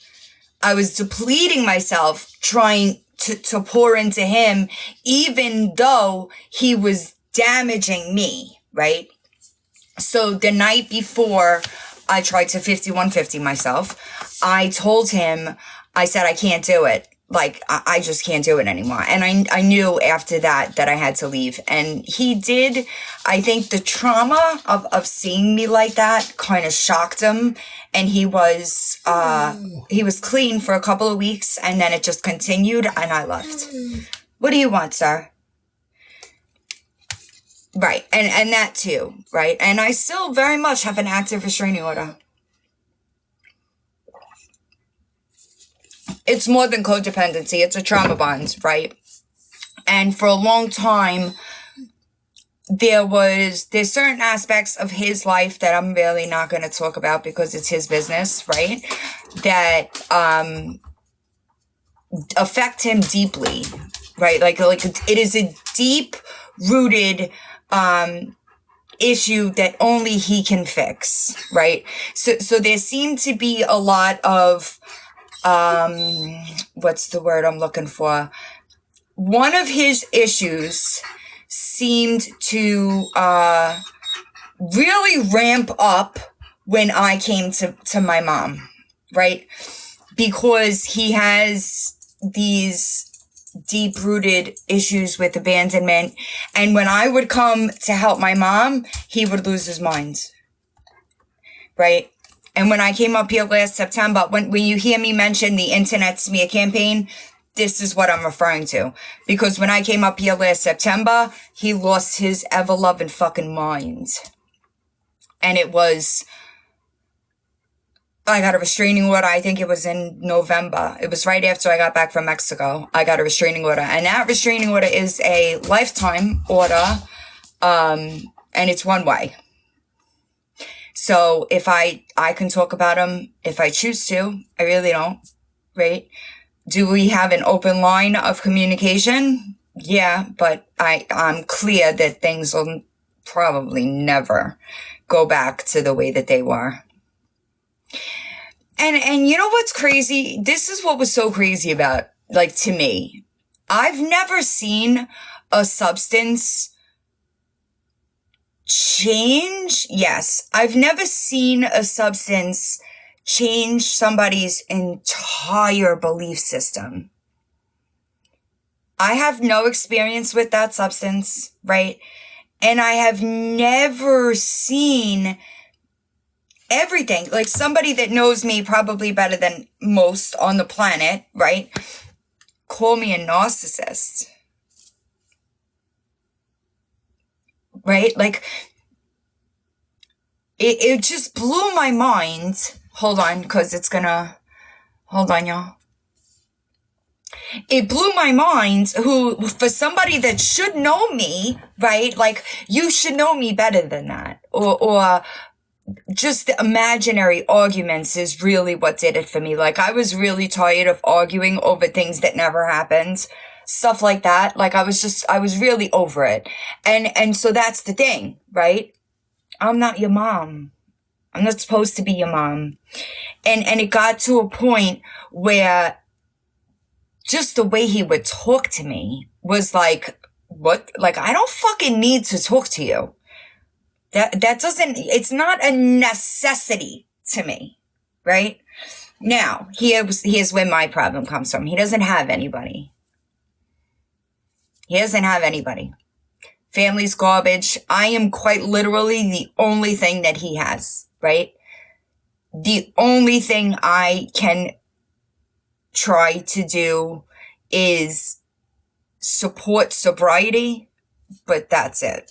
I was depleting myself trying to pour into him, even though he was damaging me, right? So the night before I tried to 5150 myself, I told him, I said, I can't do it. Like, I just can't do it anymore. And I knew after that I had to leave. And he did. I think the trauma of seeing me like that kind of shocked him. And he was clean for a couple of weeks, and then it just continued, and I left. What do you want, sir? Right. And that too, right? And I still very much have an active restraining order. It's more than codependency. It's a trauma bond, right? And for a long time, there's certain aspects of his life that I'm really not going to talk about because it's his business, right? That affect him deeply, right? Like it is a deep rooted issue that only he can fix, right? So there seemed to be a lot of what's the word I'm looking for? One of his issues seemed to really ramp up when I came to my mom, right? Because he has these deep-rooted issues with abandonment. And when I would come to help my mom, he would lose his mind, right? And when I came up here last September, when you hear me mention the internet smear campaign, this is what I'm referring to. Because when I came up here last September, he lost his ever-loving fucking mind. And it was, I got a restraining order. I think it was in November. It was right after I got back from Mexico. I got a restraining order. And that restraining order is a lifetime order. And it's one way. So if I can talk about him if I choose to. I really don't, right? Do we have an open line of communication? Yeah, but I'm clear that things will probably never go back to the way that they were. And you know what's crazy? This is what was so crazy about, like, to me. I've never seen a substance change. Yes, I've never seen a substance change somebody's entire belief system. I have no experience with that substance, right? And I have never seen everything. Like, somebody that knows me probably better than most on the planet, right? Call me a narcissist. Right? Like, it just blew my mind. Hold on, because it's gonna... Hold on, y'all. It blew my mind for somebody that should know me, right? Like, you should know me better than that. Or just the imaginary arguments is really what did it for me. Like, I was really tired of arguing over things that never happened. Stuff like that. Like, I was really over it. And so that's the thing, right? I'm not your mom. I'm not supposed to be your mom. And it got to a point where just the way he would talk to me was like, what? Like, I don't fucking need to talk to you. That doesn't, it's not a necessity to me, right? Now, here's where my problem comes from. He doesn't have anybody. He doesn't have anybody. Family's garbage. I am quite literally the only thing that he has, right? The only thing I can try to do is support sobriety, but that's it.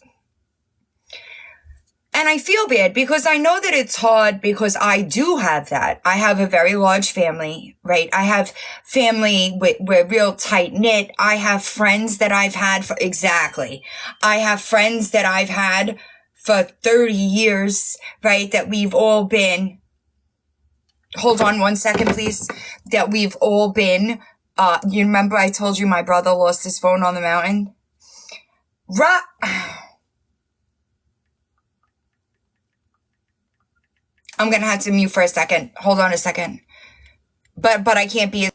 And I feel bad because I know that it's hard because I do have that. I have a very large family, right? I have family we're real tight knit. I have friends that I've had I have friends that I've had for 30 years, right? That we've all been, hold on one second, please. That we've all been, you remember I told you my brother lost his phone on the mountain? I'm going to have to mute for a second. Hold on a second. But I can't be.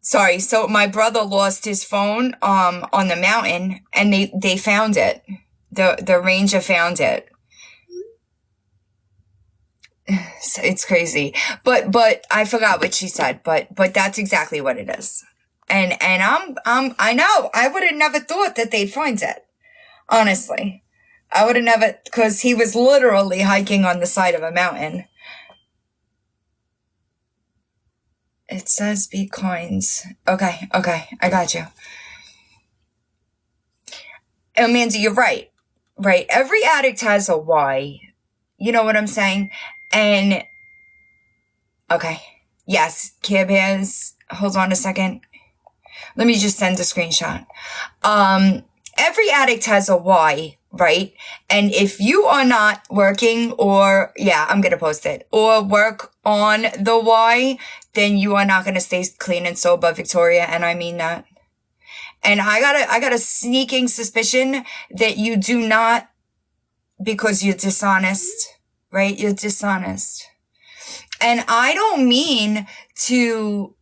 Sorry. So my brother lost his phone on the mountain, and they found it. The ranger found it. So it's crazy. But I forgot what she said, but that's exactly what it is. And I know I would have never thought that they'd find it. Honestly. I would have never, because he was literally hiking on the side of a mountain. It says be coins. Okay, I got you. Amanda, you're right. Right. Every addict has a why. You know what I'm saying? And, okay. Yes, Care Bears. Hold on a second. Let me just send a screenshot. Every addict has a why, right? And if you are not working or, yeah, I'm going to post it, or work on the why, then you are not going to stay clean and sober, Victoria. And I mean that. And I got a sneaking suspicion that you do not, because you're dishonest, right? You're dishonest. And I don't mean to,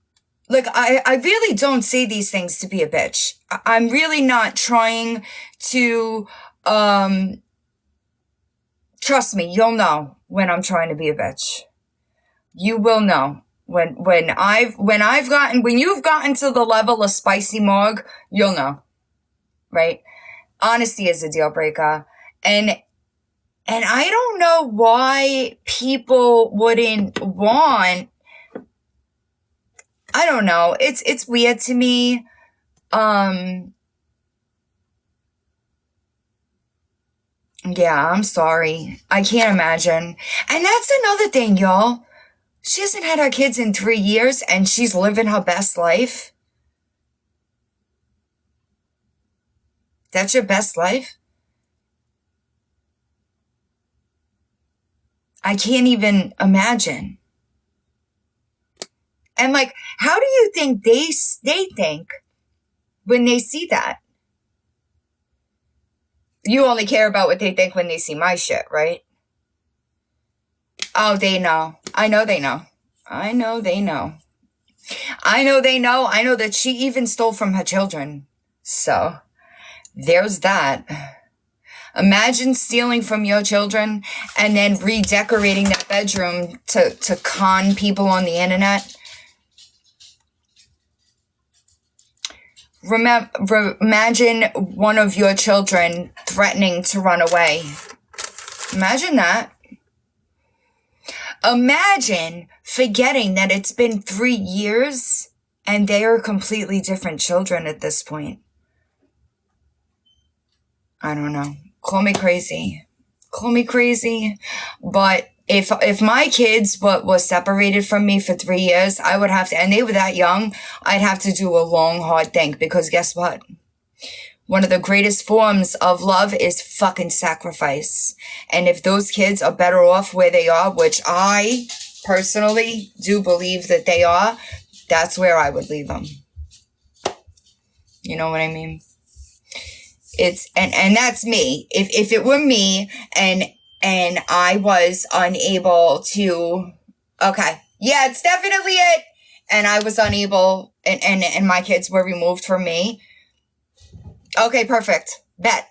like, I really don't say these things to be a bitch. I'm really not trying to, trust me, you'll know when I'm trying to be a bitch. You will know. When you've gotten to the level of spicy Morg, you'll know. Right? Honesty is a deal breaker. And I don't know why people wouldn't want, I don't know. It's weird to me. Yeah, I'm sorry. I can't imagine. And that's another thing, y'all. She hasn't had her kids in 3 years and she's living her best life. That's your best life? I can't even imagine. And like, how do you think they think when they see that? You only care about what they think when they see my shit, right? Oh, they know. I know they know. I know they know. I know they know. I know that she even stole from her children. So, there's that. Imagine stealing from your children and then redecorating that bedroom to con people on the internet. Imagine one of your children threatening to run away. Imagine that. Imagine forgetting that it's been 3 years and they are completely different children at this point. I don't know. Call me crazy. Call me crazy. But if my kids were separated from me for 3 years, I would have to, and they were that young, I'd have to do a long, hard think, because guess what? One of the greatest forms of love is fucking sacrifice. And if those kids are better off where they are, which I personally do believe that they are, that's where I would leave them. You know what I mean? It's, and that's me. If it were me and I was unable to, okay, yeah, it's definitely it. And I was unable, and my kids were removed from me. Okay, perfect. Bet.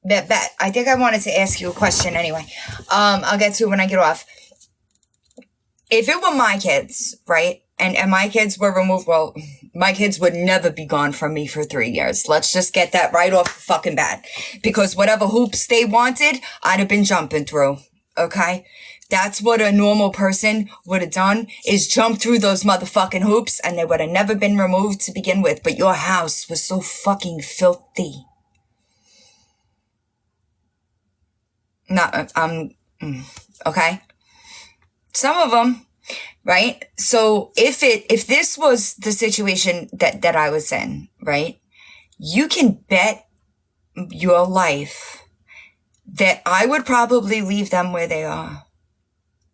I think I wanted to ask you a question anyway. I'll get to it when I get off. If it were my kids, right, and my kids were removed, well, my kids would never be gone from me for 3 years. Let's just get that right off the fucking bat. Because whatever hoops they wanted, I'd have been jumping through. Okay? That's what a normal person would have done, is jump through those motherfucking hoops, and they would have never been removed to begin with. But your house was so fucking filthy. Okay? Some of them, right? So if this was the situation that I was in, right? you can bet your life that I would probably leave them where they are.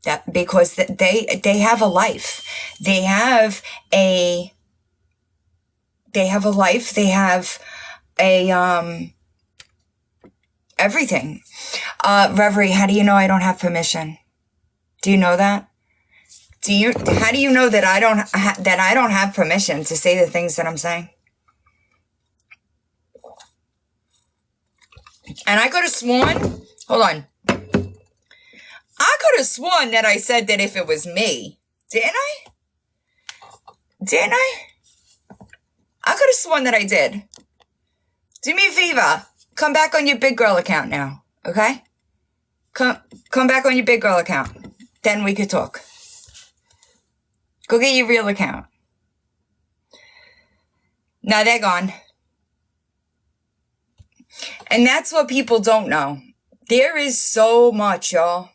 That because they have a life. They have a life. They have a everything. Reverie, how do you know I don't have permission? Do you know that? How do you know that I don't have permission to say the things that I'm saying? And I could have sworn, hold on. I could have sworn that I said that if it was me. Didn't I? Didn't I? I could have sworn that I did. Do me a favor. Come back on your big girl account now, okay? Come back on your big girl account. Then we could talk. Go get your real account. Now they're gone. And that's what people don't know. There is so much, y'all.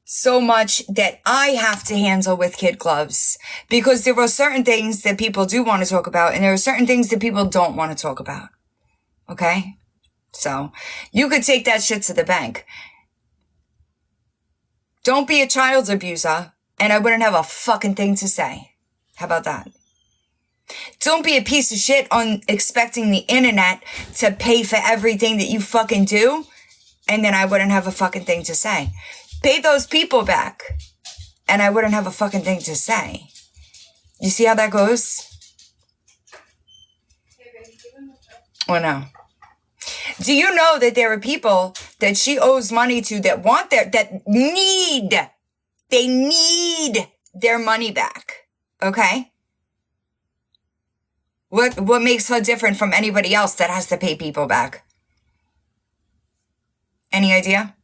So much that I have to handle with kid gloves. Because there are certain things that people do want to talk about, and there are certain things that people don't want to talk about. Okay? So, you could take that shit to the bank. Don't be a child abuser, and I wouldn't have a fucking thing to say. How about that? Don't be a piece of shit on expecting the internet to pay for everything that you fucking do, and then I wouldn't have a fucking thing to say. Pay those people back, and I wouldn't have a fucking thing to say. You see how that goes? Or no? Do you know that there are people that she owes money to that they need their money back? Okay? What makes her different from anybody else that has to pay people back? Any idea?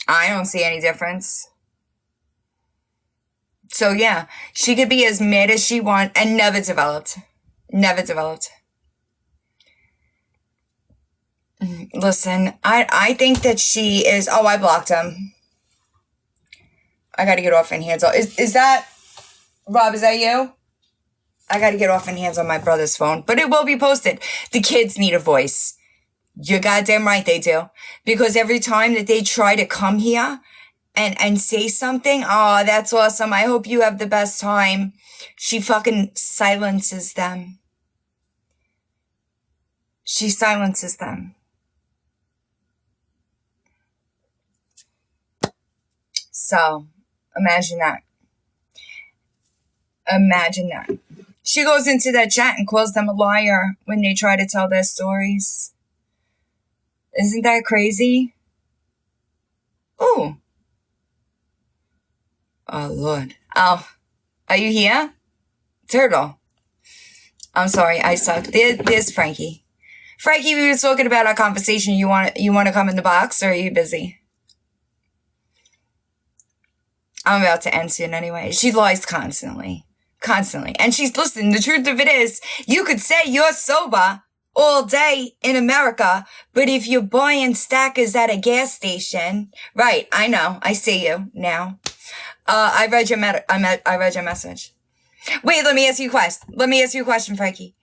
I don't see any difference. So yeah, she could be as mad as she wants and never developed. Never developed. Listen, I think that she is... Oh, I blocked him. I gotta get off and handle... Is that... Rob, is that you? I gotta get off and handle my brother's phone. But it will be posted. The kids need a voice. You're goddamn right they do. Because every time that they try to come here and say something, oh, that's awesome, I hope you have the best time, she fucking silences them. She silences them. So, imagine that. Imagine that. She goes into that chat and calls them a liar when they try to tell their stories. Isn't that crazy? Ooh. Oh, Lord. Oh, are you here? Turtle. I'm sorry, I suck. There's Frankie. Frankie, we were talking about our conversation. You want to come in the box, or are you busy? I'm about to end soon anyway. She lies constantly. Constantly. And she's, listen, the truth of it is, you could say you're sober all day in America, but if you're buying stackers at a gas station, right, I know, I see you now. I read your message. Wait, let me ask you a question, Frankie.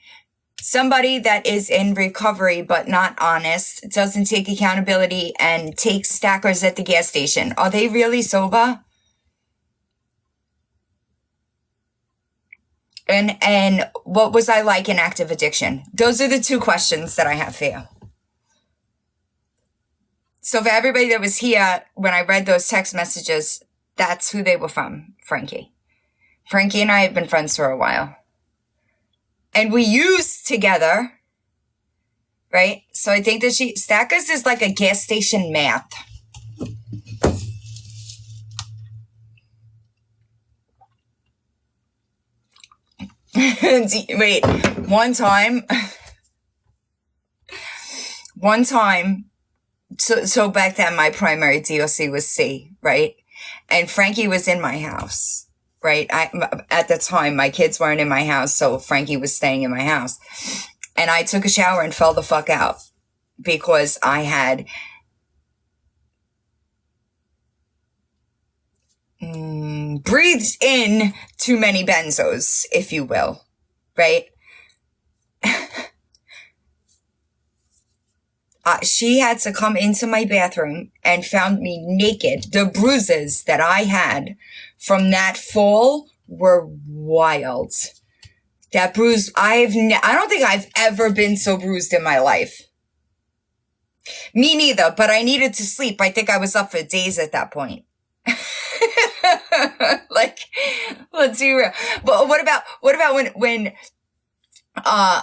Somebody that is in recovery but not honest, doesn't take accountability, and takes stackers at the gas station, are they really sober? And what was I like in active addiction? Those are the two questions that I have for you. So for everybody that was here when I read those text messages, that's who they were from, Frankie. Frankie and I have been friends for a while. And we used together, right? So I think that stackers is like a gas station math. Wait, one time, so back then my primary DOC was C, right? And Frankie was in my house, right? At the time, my kids weren't in my house, so Frankie was staying in my house. And I took a shower and fell the fuck out because I had breathed in too many benzos, if you will, right? She had to come into my bathroom and found me naked. The bruises that I had from that fall were wild. That bruise, I don't think I've ever been so bruised in my life. Me neither, but I needed to sleep. I think I was up for days at that point. Like, let's be real. But what about when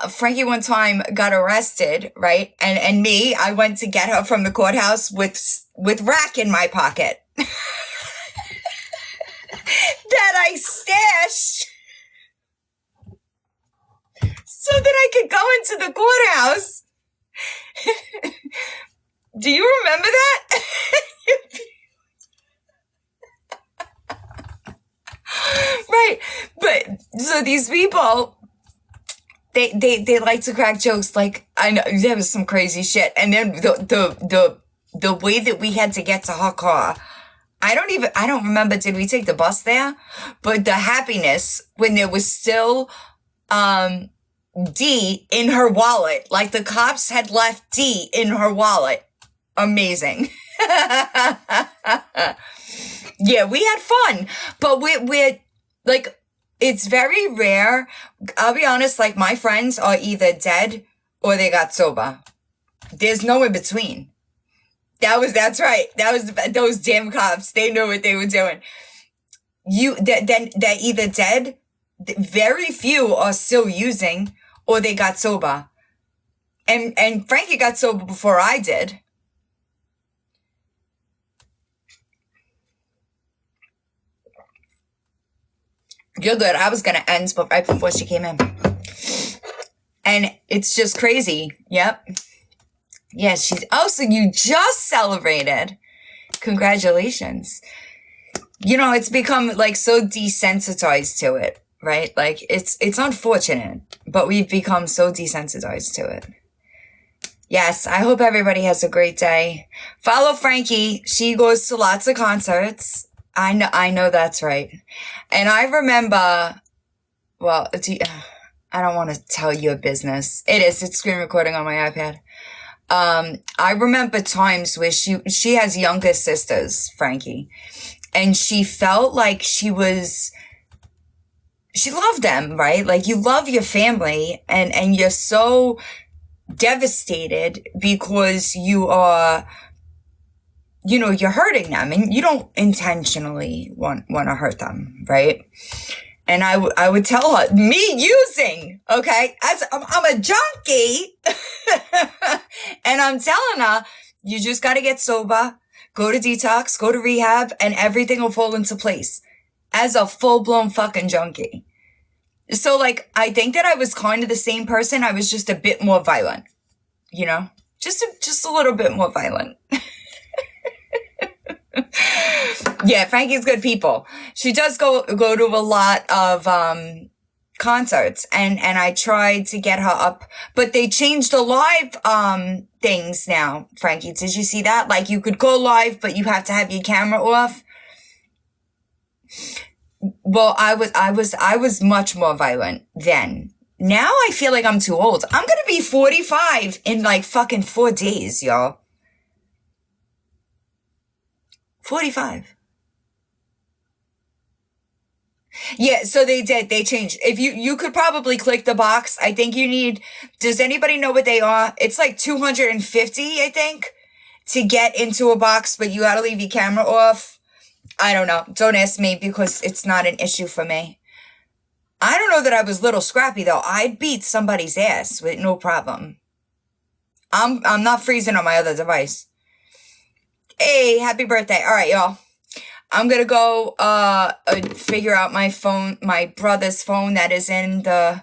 Frankie one time got arrested, right? And me, I went to get her from the courthouse with rack in my pocket that I stashed so that I could go into the courthouse. Do you remember that? Right. But so these people, they like to crack jokes. Like, I know there was some crazy shit. And then the way that we had to get to her car, I don't remember, did we take the bus there? But the happiness when there was still, D in her wallet. Like the cops had left D in her wallet. Amazing. Yeah, we had fun, but we're like, it's very rare. I'll be honest, like my friends are either dead or they got sober. There's no in between. That's right. That was those damn cops. They knew what they were doing. They're either dead. Very few are still using, or they got sober. And Frankie got sober before I did. You're good. I was going to end, but right before she came in. And it's just crazy. Yep. Yeah, so you just celebrated. Congratulations. You know, it's become like so desensitized to it, right? Like it's unfortunate, but we've become so desensitized to it. Yes, I hope everybody has a great day. Follow Frankie. She goes to lots of concerts. I know that's right. And I remember, well, I don't want to tell your business. It's screen recording on my iPad. I remember times where she has younger sisters, Frankie, and she felt like she loved them, right? Like you love your family and you're so devastated because you are, you know, you're hurting them and you don't intentionally want to hurt them, right? And I would tell her, me using, okay, as I'm a junkie, and I'm telling her, you just got to get sober, go to detox, go to rehab, and everything will fall into place as a full-blown fucking junkie. So, like, I think that I was kind of the same person. I was just a bit more violent, you know, just a little bit more violent. Yeah, Frankie's good people. She does go to a lot of concerts, and I tried to get her up, but they changed the live things now. Frankie, did you see that? Like you could go live, but you have to have your camera off. Well, I was much more violent then. Now I feel like I'm too old. I'm gonna be 45 in like fucking 4 days, y'all. 45. Yeah, so they changed. If you could probably click the box. I think you need, does anybody know what they are? It's like 250, I think, to get into a box, but you gotta leave your camera off. I don't know. Don't ask me because it's not an issue for me. I don't know that I was little scrappy though. I'd beat somebody's ass with no problem. I'm not freezing on my other device. Hey, happy birthday. All right, y'all. I'm going to go figure out my phone, my brother's phone that is in the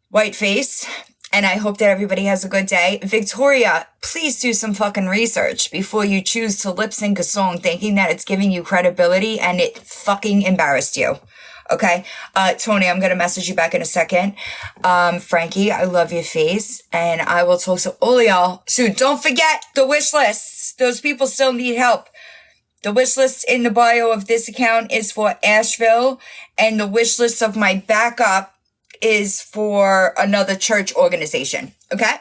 white face. And I hope that everybody has a good day. Victoria, please do some fucking research before you choose to lip sync a song thinking that it's giving you credibility and it fucking embarrassed you. Okay? Tony, I'm going to message you back in a second. Frankie, I love your face. And I will talk to all y'all soon. Don't forget the wish lists. Those people still need help. The wish list in the bio of this account is for Asheville, and the wish list of my backup is for another church organization. Okay?